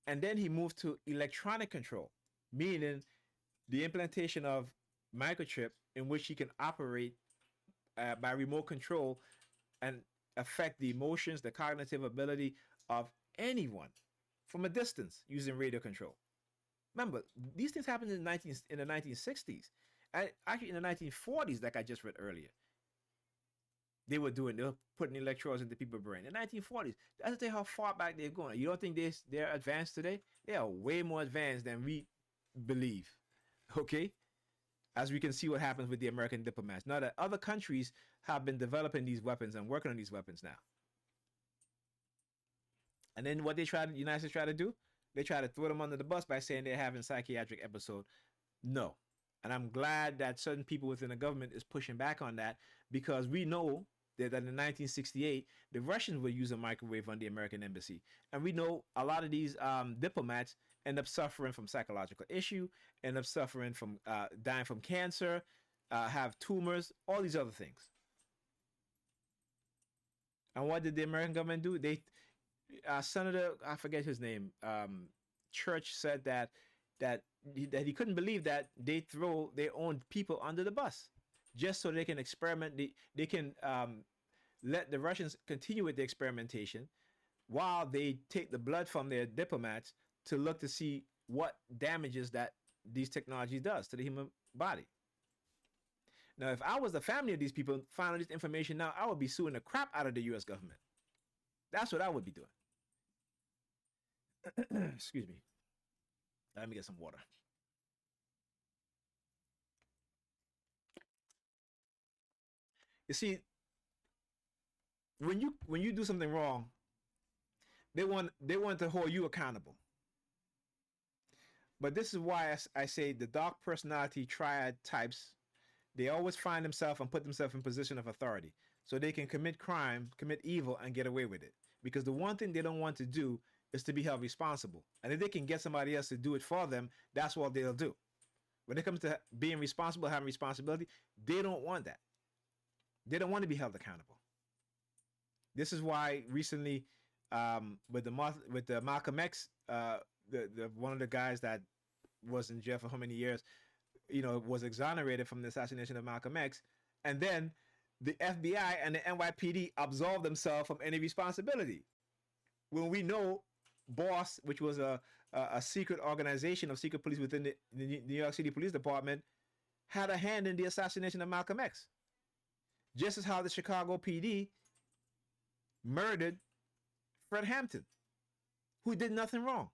And then he moved to electronic control, meaning the implantation of microchip in which he can operate by remote control and affect the emotions, the cognitive ability of anyone from a distance using radio control. Remember, these things happened in the 1960s. Actually, in the 1940s, like I just read earlier, they were putting electrodes into people's brain. In the 1940s, that's to tell you how far back they're going. You don't think they're advanced today? They are way more advanced than we believe. Okay? As we can see what happens with the American diplomats. Now that other countries have been developing these weapons and working on these weapons now. And then what the United States try to do? They try to throw them under the bus by saying they're having psychiatric episode. No. And I'm glad that certain people within the government is pushing back on that, because we know that in 1968, the Russians were using microwave on the American embassy. And we know a lot of these diplomats end up suffering from psychological issue, end up suffering from dying from cancer, have tumors, all these other things. And what did the American government do? They Senator, I forget his name, Church said that he couldn't believe that they throw their own people under the bus just so they can experiment. They can let the Russians continue with the experimentation while they take the blood from their diplomats to look to see what damages that these technologies does to the human body. Now, if I was the family of these people finding this information now, I would be suing the crap out of the U.S. government. That's what I would be doing. Excuse me. Let me get some water. You see, when you do something wrong, they want to hold you accountable. But this is why I say the dark personality triad types, they always find themselves and put themselves in position of authority, so they can commit crime, commit evil, and get away with it. Because the one thing they don't want to do is to be held responsible. And if they can get somebody else to do it for them, that's what they'll do. When it comes to being responsible, having responsibility, they don't want that. They don't want to be held accountable. This is why recently, with the Malcolm X, the one of the guys that was in jail for how many years, was exonerated from the assassination of Malcolm X, and then the FBI and the NYPD absolved themselves from any responsibility. When we know BOSS, which was a secret organization of secret police within the New York City Police Department, had a hand in the assassination of Malcolm X. Just as how the Chicago PD murdered Fred Hampton, who did nothing wrong.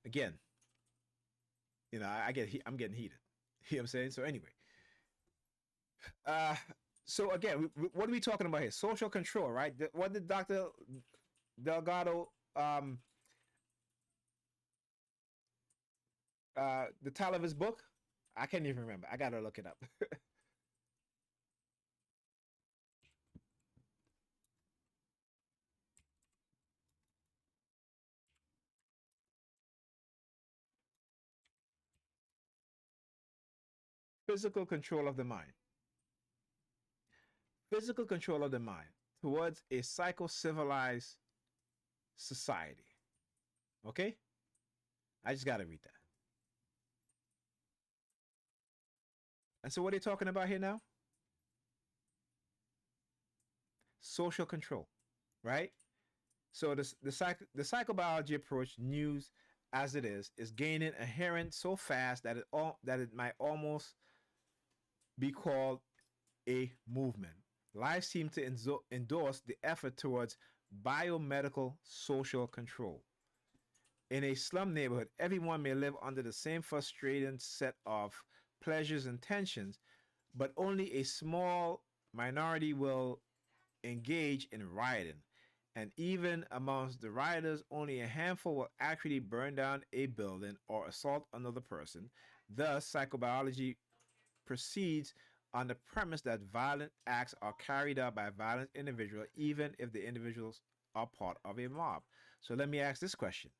Again, I'm getting heated. You know what I'm saying? So anyway, uh, so again, what are we talking about here? Social control, right? What did Dr. Delgado, the title of his book? I can't even remember. I gotta look it up. Physical control of the mind. Physical control of the mind towards a psycho-civilized society. Okay? I just gotta read that. And so what are they talking about here now? Social control, right? So the psychobiology approach, news as it is gaining adherent so fast that it might almost be called a movement. Life seems to endorse the effort towards biomedical social control. In a slum neighborhood, everyone may live under the same frustrating set of pleasures and tensions, but only a small minority will engage in rioting. And even amongst the rioters, only a handful will actually burn down a building or assault another person. Thus, psychobiology proceeds on the premise that violent acts are carried out by violent individuals, even if the individuals are part of a mob. So let me ask this question.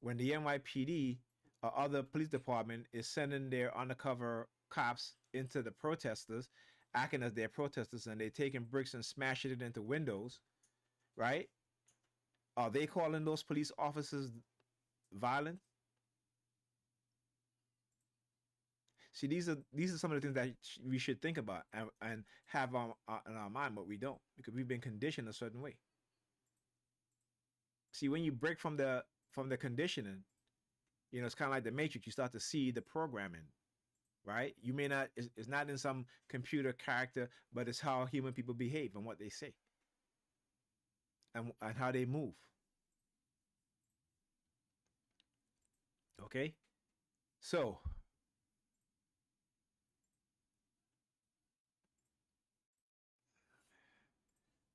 When the NYPD or other police department is sending their undercover cops into the protesters, acting as their protesters, and they're taking bricks and smashing it into windows, right? Are they calling those police officers violent? See, these are some of the things that we should think about and have in our mind, but we don't because we've been conditioned a certain way. See, when you break from the conditioning, it's kind of like the Matrix. You start to see the programming, right? You may not. It's not in some computer character, but it's how human people behave and what they say and how they move. Okay, so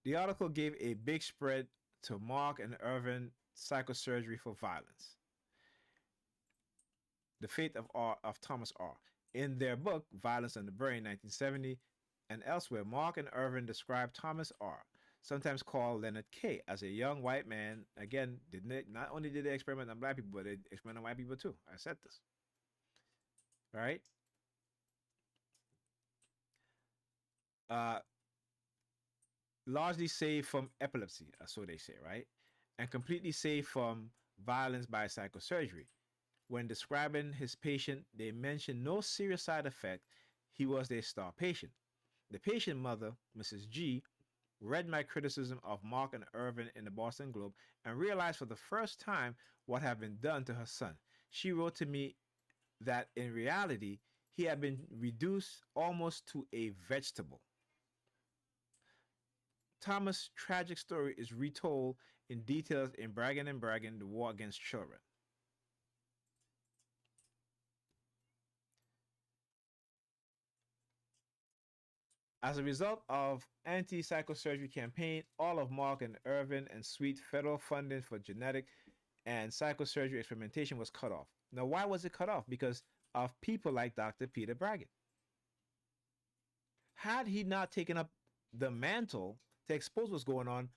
the article gave a big spread to Mark and Irvin psychosurgery for violence. The Fate of Thomas R. In their book, Violence and the Brain, 1970, and elsewhere, Mark and Irvin describe Thomas R., sometimes called Leonard K., as a young white man. Again, not only did they experiment on black people, but they experimented on white people too. I said this. Right? Uh, Largely safe from epilepsy, so they say, right? And completely safe from violence by psychosurgery. When describing his patient, they mentioned no serious side effect. He was their star patient. The patient mother, Mrs. G, read my criticism of Mark and Irvin in the Boston Globe and realized for the first time what had been done to her son. She wrote to me that in reality, he had been reduced almost to a vegetable. Thomas' tragic story is retold in details in Bragging and Bragging, The War Against Children. As a result of anti-psychosurgery campaign, all of Mark and Irvin and Sweet federal funding for genetic and psychosurgery experimentation was cut off. Now, why was it cut off? Because of people like Dr. Peter Braggett. Had he not taken up the mantle to expose what's going on,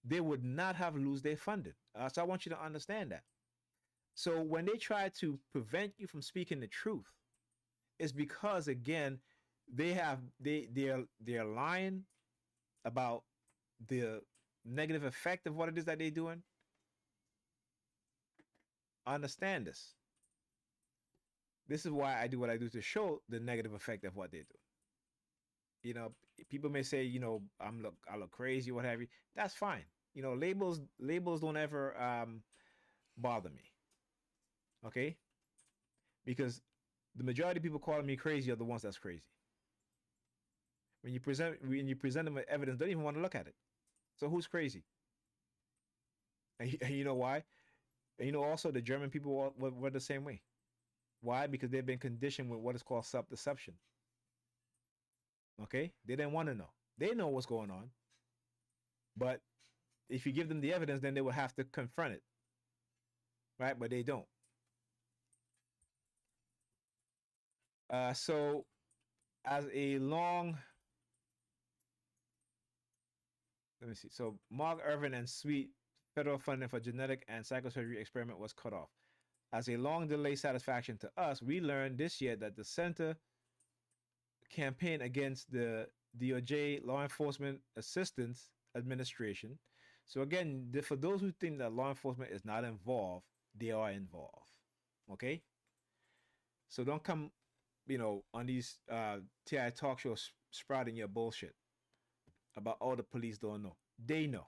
they would not have lost their funding. So I want you to understand that. So when they try to prevent you from speaking the truth, it's because again they're lying about the negative effect of what it is that they're doing. Understand this. This is why I do what I do to show the negative effect of what they do. People may say, I look crazy, what have you. That's fine. Labels don't ever bother me. Okay, because the majority of people calling me crazy are the ones that's crazy. When you present them with evidence, they don't even want to look at it. So who's crazy? And you know why? And also the German people were the same way. Why? Because they've been conditioned with what is called self-deception. Okay, they didn't want to know. They know what's going on, but if you give them the evidence, then they will have to confront it, right? But they don't. So, as a long, let me see. So, Mark Irvin and Sweet federal funding for genetic and psychosurgery experiment was cut off. As a long delayed satisfaction to us, we learned this year that the center campaign against the DOJ Law Enforcement Assistance Administration. So again, for those who think that law enforcement is not involved, they are involved. Okay, so don't come, on these TI talk shows sprouting your bullshit about all the police don't know. They know.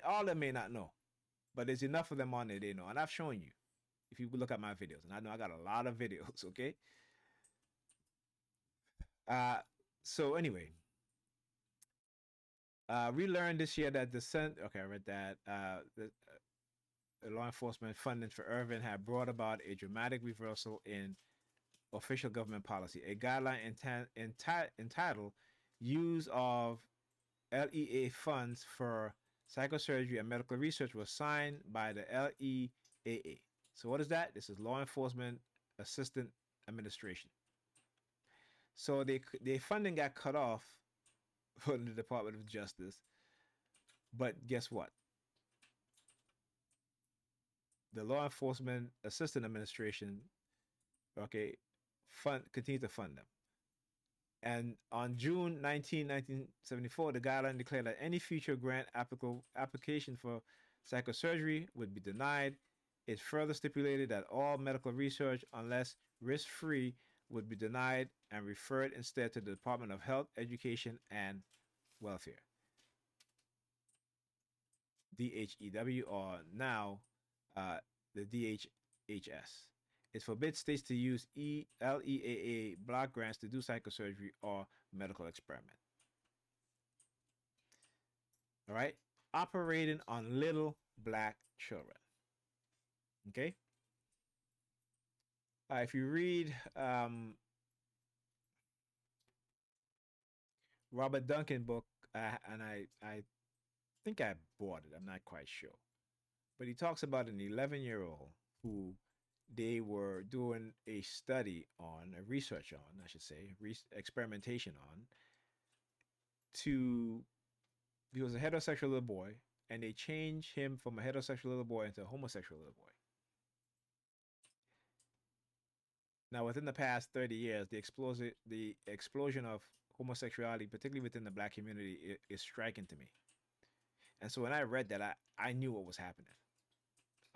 All of them may not know, but there's enough of them on there they know, and I've shown you. If you look at my videos, and I know I got a lot of videos. Okay. So anyway, we learned this year that okay, I read that the law enforcement funding for Irvin had brought about a dramatic reversal in official government policy. A guideline entitled "Use of LEA Funds for Psychosurgery and Medical Research" was signed by the LEAA. So what is that? This is Law Enforcement Assistant Administration. So their funding got cut off from the Department of Justice. But guess what? The Law Enforcement Assistant Administration, okay, continue to fund them. And on June 19, 1974, the guideline declared that any future grant application for psychosurgery would be denied. It further stipulated that all medical research, unless risk-free, would be denied and referred instead to the Department of Health, Education, and Welfare, DHEW, or now the DHHS. It forbids states to use LEAA block grants to do psychosurgery or medical experiment. All right? Operating on little black children. Okay? If you read Robert Duncan book, and I think I bought it. I'm not quite sure, but he talks about an 11-year-old who they were doing a study on, a research on, I should say, experimentation on. He was a heterosexual little boy, and they changed him from a heterosexual little boy into a homosexual little boy. Now, within the past 30 years, the explosion of homosexuality, particularly within the black community, is striking to me. And so when I read that, I knew what was happening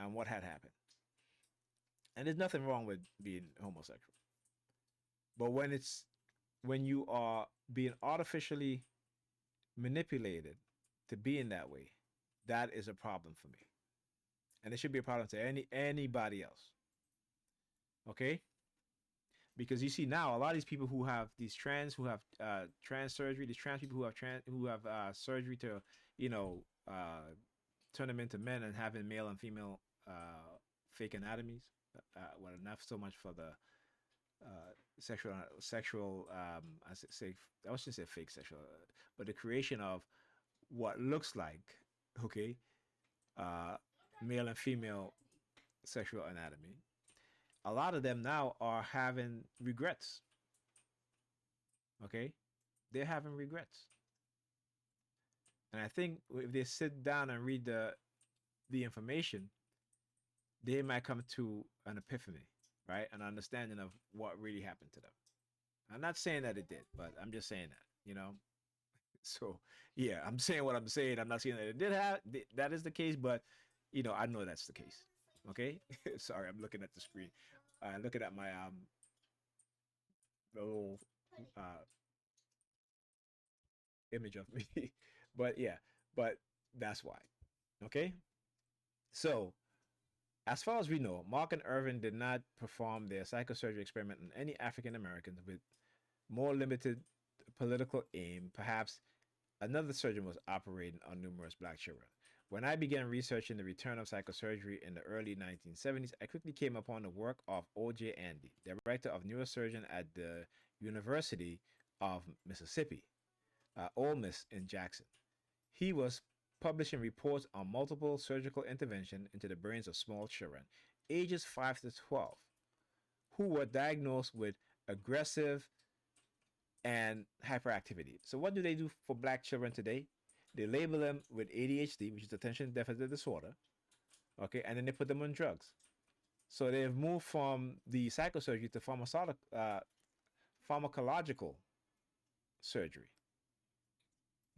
and what had happened. And there's nothing wrong with being homosexual. But when you are being artificially manipulated to be in that way, that is a problem for me. And it should be a problem to anybody else. Okay? Because you see now a lot of these people who have these trans surgery, these trans people who have surgery to turn them into men and having male and female fake anatomies. Well, not so much for the sexual I shouldn't say fake sexual, but the creation of what looks like male and female sexual anatomy. A lot of them now are having regrets. Okay? They're having regrets. And I think if they sit down and read the information, they might come to an epiphany, right? An understanding of what really happened to them. I'm not saying that it did, but I'm just saying that, So, yeah, I'm saying what I'm saying. I'm not saying that it did that is the case, but, I know that's the case. Okay? Sorry, I'm looking at the screen. Looking at my little image of me. But yeah, that's why. Okay? So, as far as we know, Mark and Irvin did not perform their psychosurgery experiment on any African Americans with more limited political aim. Perhaps another surgeon was operating on numerous black children. When I began researching the return of psychosurgery in the early 1970s, I quickly came upon the work of O.J. Andy, director of neurosurgeon at the University of Mississippi, Ole Miss in Jackson. He was publishing reports on multiple surgical intervention into the brains of small children, ages 5 to 12, who were diagnosed with aggressive and hyperactivity. So, what do they do for black children today? They label them with ADHD, which is attention deficit disorder, okay, and then they put them on drugs. So they've moved from the psychosurgery to pharmacological surgery.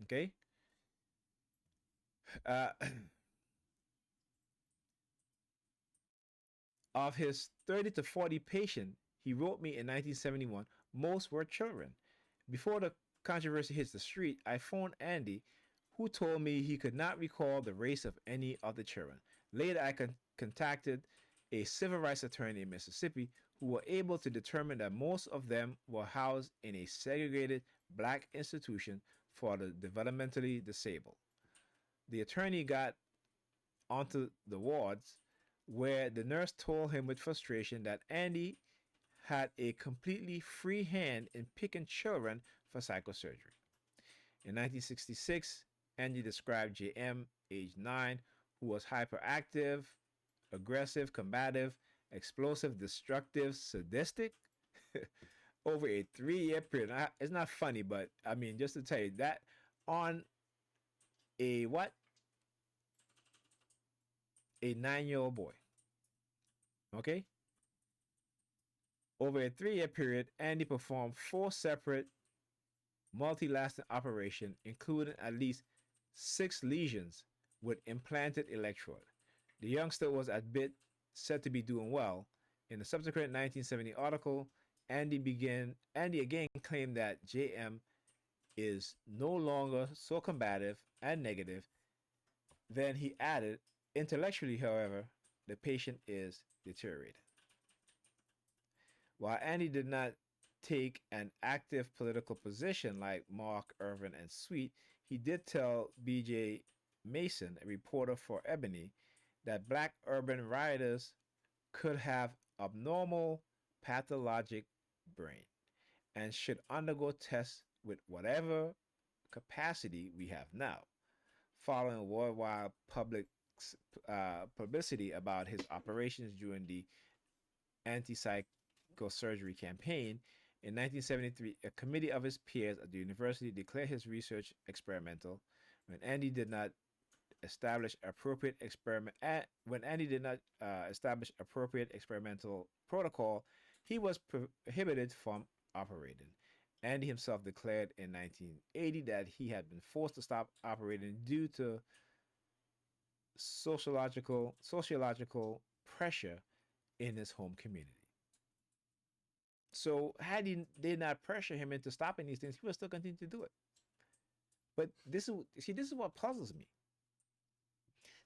Okay. Uh, of his 30 to 40 patients he wrote me in 1971, most were children. Before the controversy hits the street, I phoned Andy, who told me he could not recall the race of any of the children. Later, I contacted a civil rights attorney in Mississippi who were able to determine that most of them were housed in a segregated black institution for the developmentally disabled. The attorney got onto the wards where the nurse told him with frustration that Andy had a completely free hand in picking children for psychosurgery. In 1966, Andy described JM, age 9, who was hyperactive, aggressive, combative, explosive, destructive, sadistic over a 3-year period. Now, it's not funny, but I mean, just to tell you that on a what? A 9-year-old boy. Okay? Over a 3-year period, Andy performed 4 separate multi-lasting operations, including at least 6 lesions with implanted electrode. The youngster was at bit said to be doing well. In a subsequent 1970 article, Andy again claimed that JM is no longer so combative and negative. Then he added, intellectually, however, the patient is deteriorated. While Andy did not take an active political position like Mark, Irvin, and Sweet, he did tell B.J. Mason, a reporter for Ebony, that black urban rioters could have abnormal pathologic brain and should undergo tests with whatever capacity we have now. Following worldwide publicity about his operations during the anti-psychosurgery campaign, in 1973, a committee of his peers at the university declared his research experimental. When Andy did not establish appropriate experimental protocol, he was prohibited from operating. Andy himself declared in 1980 that he had been forced to stop operating due to sociological pressure in his home community. So had he did not pressure him into stopping these things, he would still continue to do it. But this is what puzzles me.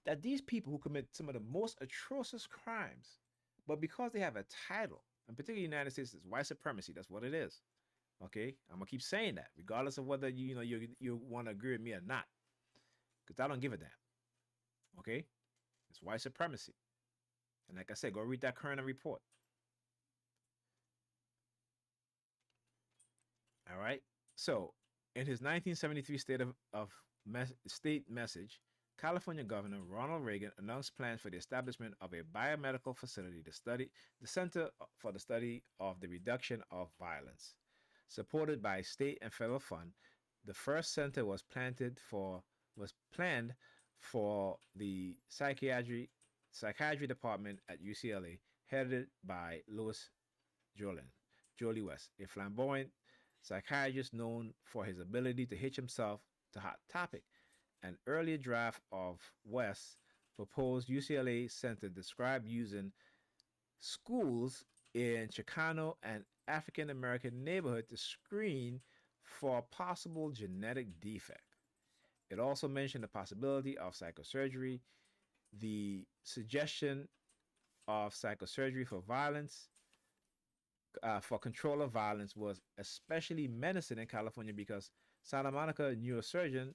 That these people who commit some of the most atrocious crimes, but because they have a title, and particularly in the United States, it's white supremacy. That's what it is. Okay, I'm gonna keep saying that, regardless of whether you want to agree with me or not, because I don't give a damn. Okay, it's white supremacy, and like I said, go read that current report. All right. So, in his 1973 state message, California Governor Ronald Reagan announced plans for the establishment of a biomedical facility to study the Center for the Study of the Reduction of Violence. Supported by state and federal funds, the first center was planned for the psychiatry department at UCLA, headed by Louis Jolie West, a flamboyant psychiatrist known for his ability to hitch himself to hot topic. An earlier draft of West's proposed UCLA Center described using schools in Chicano and African American neighborhood to screen for possible genetic defect. It also mentioned the possibility of psychosurgery, the suggestion of psychosurgery for violence, for control of violence was especially menacing in California because Santa Monica neurosurgeon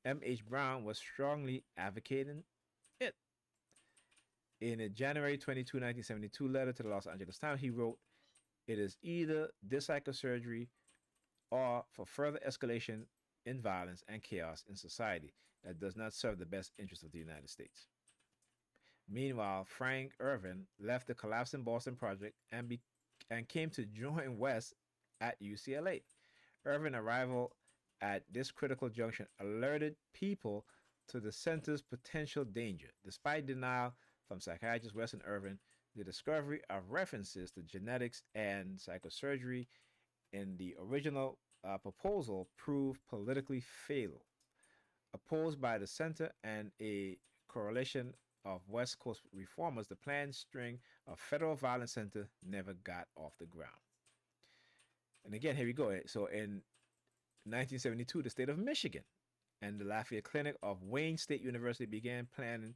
M.H. Brown was strongly advocating it. In a January 22, 1972 letter to the Los Angeles Times, he wrote, "It is either this psychosurgery or for further escalation in violence and chaos in society that does not serve the best interests of the United States." Meanwhile, Frank Irvin left the collapsing Boston Project and came to join West at UCLA. Irvin's arrival at this critical junction alerted people to the center's potential danger. Despite denial from psychiatrist Weston Irvin, the discovery of references to genetics and psychosurgery in the original proposal proved politically fatal. Opposed by the center and a coalition of West Coast reformers, the planned string of federal violence center never got off the ground. And again, here we go. So in 1972, the state of Michigan and the Lafayette Clinic of Wayne State University began planning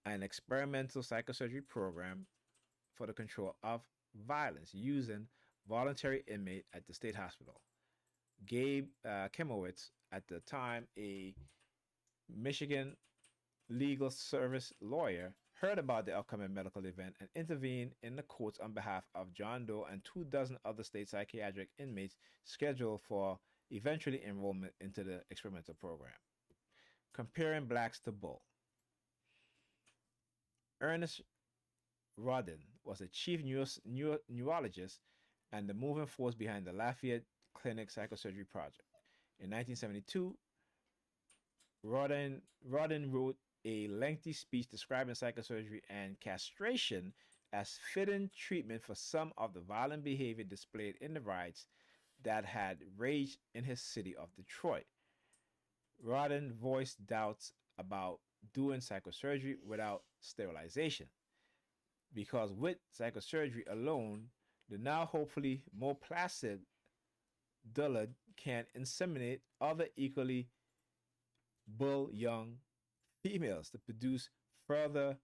an experimental psychosurgery program for the control of violence using voluntary inmate at the state hospital. Gabe Kemowitz, at the time a Michigan legal service lawyer, heard about the upcoming medical event and intervened in the courts on behalf of John Doe and 2 dozen other state psychiatric inmates scheduled for eventually enrollment into the experimental program. Comparing blacks to bull. Ernest Rodin was the chief neurologist and the moving force behind the Lafayette Clinic Psychosurgery Project. In 1972, Rodin wrote a lengthy speech describing psychosurgery and castration as fitting treatment for some of the violent behavior displayed in the riots that had raged in his city of Detroit. Rodin voiced doubts about doing psychosurgery without sterilization, because with psychosurgery alone, the now hopefully more placid dullard can inseminate other equally bull young females to produce further,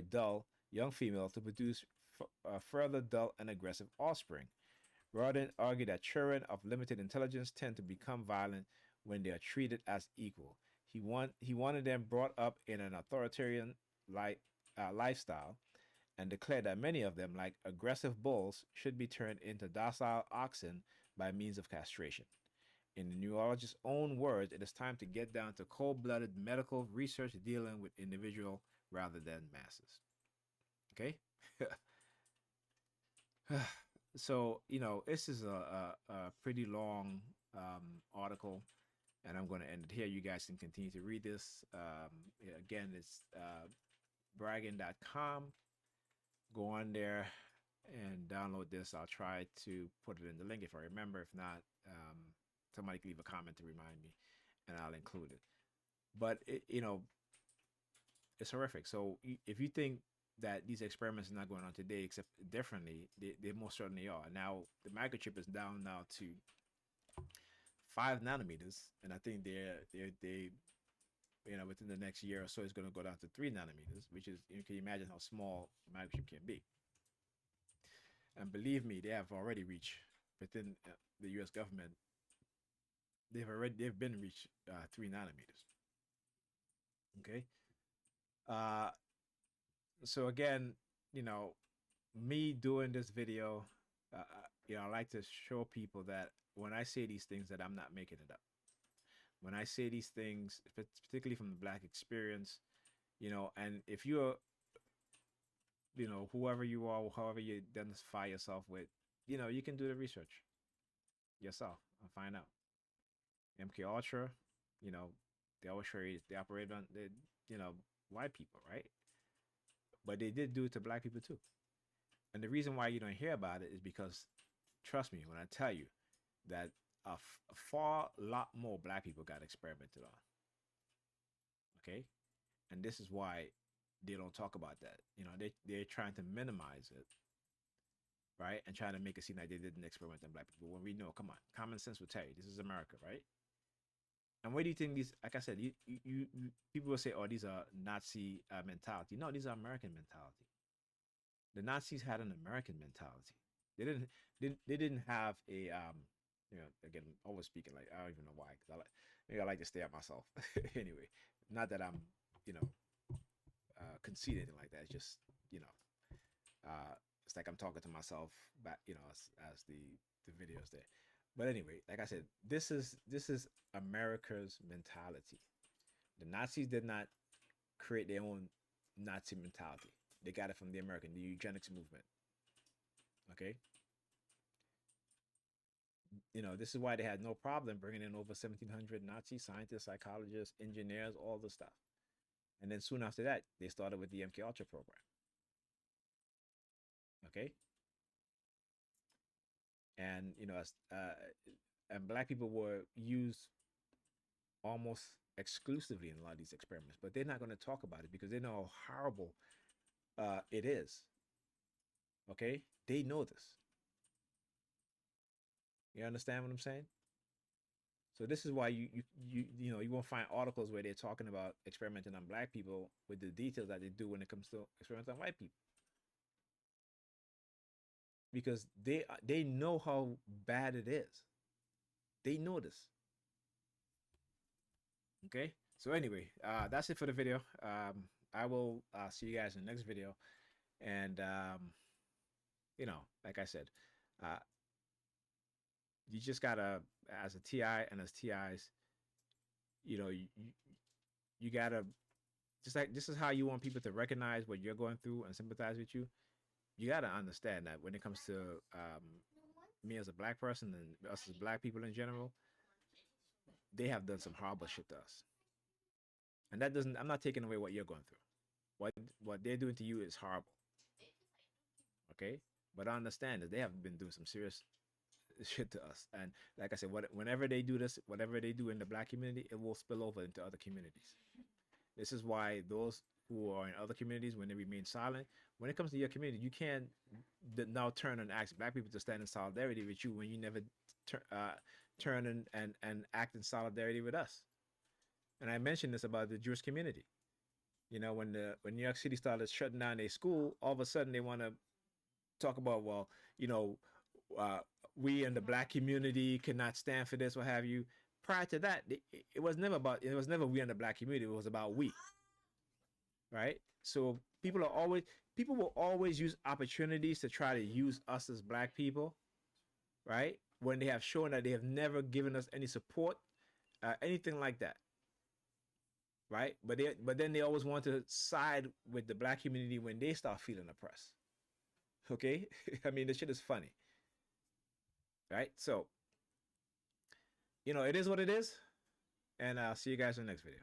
dull young females to produce further dull and aggressive offspring. Rodin argued that children of limited intelligence tend to become violent when they are treated as equal. He wanted them brought up in an authoritarian lifestyle and declared that many of them, like aggressive bulls, should be turned into docile oxen by means of castration. In the neurologist's own words, it is time to get down to cold-blooded medical research dealing with individual rather than masses. Okay? So, this is a pretty long article, and I'm going to end it here. You guys can continue to read this. Again, it's bragging.com. Go on there and download this. I'll try to put it in the link if I remember. If not, somebody can leave a comment to remind me, and I'll include it. But it's horrific. So if you think that these experiments are not going on today, except differently, they most certainly are. Now the microchip is down now to 5 nanometers, and I think they within the next year or so, it's going to go down to 3 nanometers, which is, you can imagine how small a microchip can be. And believe me, they have already reached within the U.S. government. They've been reached 3 nanometers. Okay. So again, me doing this video, I like to show people that when I say these things, that I'm not making it up. When I say these things, particularly from the Black experience, and if you're, whoever you are, however you identify yourself with, you can do the research yourself and find out. MK Ultra, they always show you they operate on white people, right? But they did do it to Black people too. And the reason why you don't hear about it is because, trust me when I tell you that a far lot more Black people got experimented on. Okay, and this is why they don't talk about that. They're trying to minimize it, right, and trying to make it seem like they didn't experiment on Black people. When we know, come on, common sense will tell you this is America, right? And where do you think these? Like I said, you people will say, "Oh, these are Nazi mentality." No, these are American mentality. The Nazis had an American mentality. They didn't have a again, always speaking like I don't even know why, because Maybe I like to stay at myself. Anyway, not that I'm, you know, conceited anything like that. It's just, you know, it's like I'm talking to myself back, as the videos there. But anyway, like I said, this is America's mentality. The Nazis did not create their own Nazi mentality. They got it from the eugenics movement. Okay, this is why they had no problem bringing in over 1,700 Nazi scientists, psychologists, engineers, all the stuff. And then soon after that, they started with the MK Ultra program. Okay, and and black people were used almost exclusively in a lot of these experiments, but they're not going to talk about it because they know how horrible it is. Okay, they know this. You understand what I'm saying? So this is why you won't find articles where they're talking about experimenting on black people with the details that they do when it comes to experimenting on white people, because they know how bad it is. They know this. Okay. So anyway, that's it for the video. I will see you guys in the next video, and like I said, uh, you just gotta, as a TI and as TIs, you gotta, just like this is how you want people to recognize what you're going through and sympathize with you. You gotta understand that when it comes to me as a black person and us as black people in general, they have done some horrible shit to us, and that doesn't. I'm not taking away what you're going through. What they're doing to you is horrible. Okay, but I understand that they have been doing some serious shit to us, and like I said, whenever they do this, whatever they do in the black community, it will spill over into other communities. This is why those who are in other communities, when they remain silent, when it comes to your community, you can't now turn and ask black people to stand in solidarity with you when you never turn and act in solidarity with us. And I mentioned this about the Jewish community. When New York City started shutting down their school, all of a sudden they want to talk about, well, uh, we in the black community cannot stand for this, what have you. Prior to that, it was never we in the black community. It was about we, right? So people will always use opportunities to try to use us as black people, right? When they have shown that they have never given us any support, anything like that, right? But then they always want to side with the black community when they start feeling oppressed. Okay, I mean, this shit is funny, right? So it is what it is, and I'll see you guys in the next video.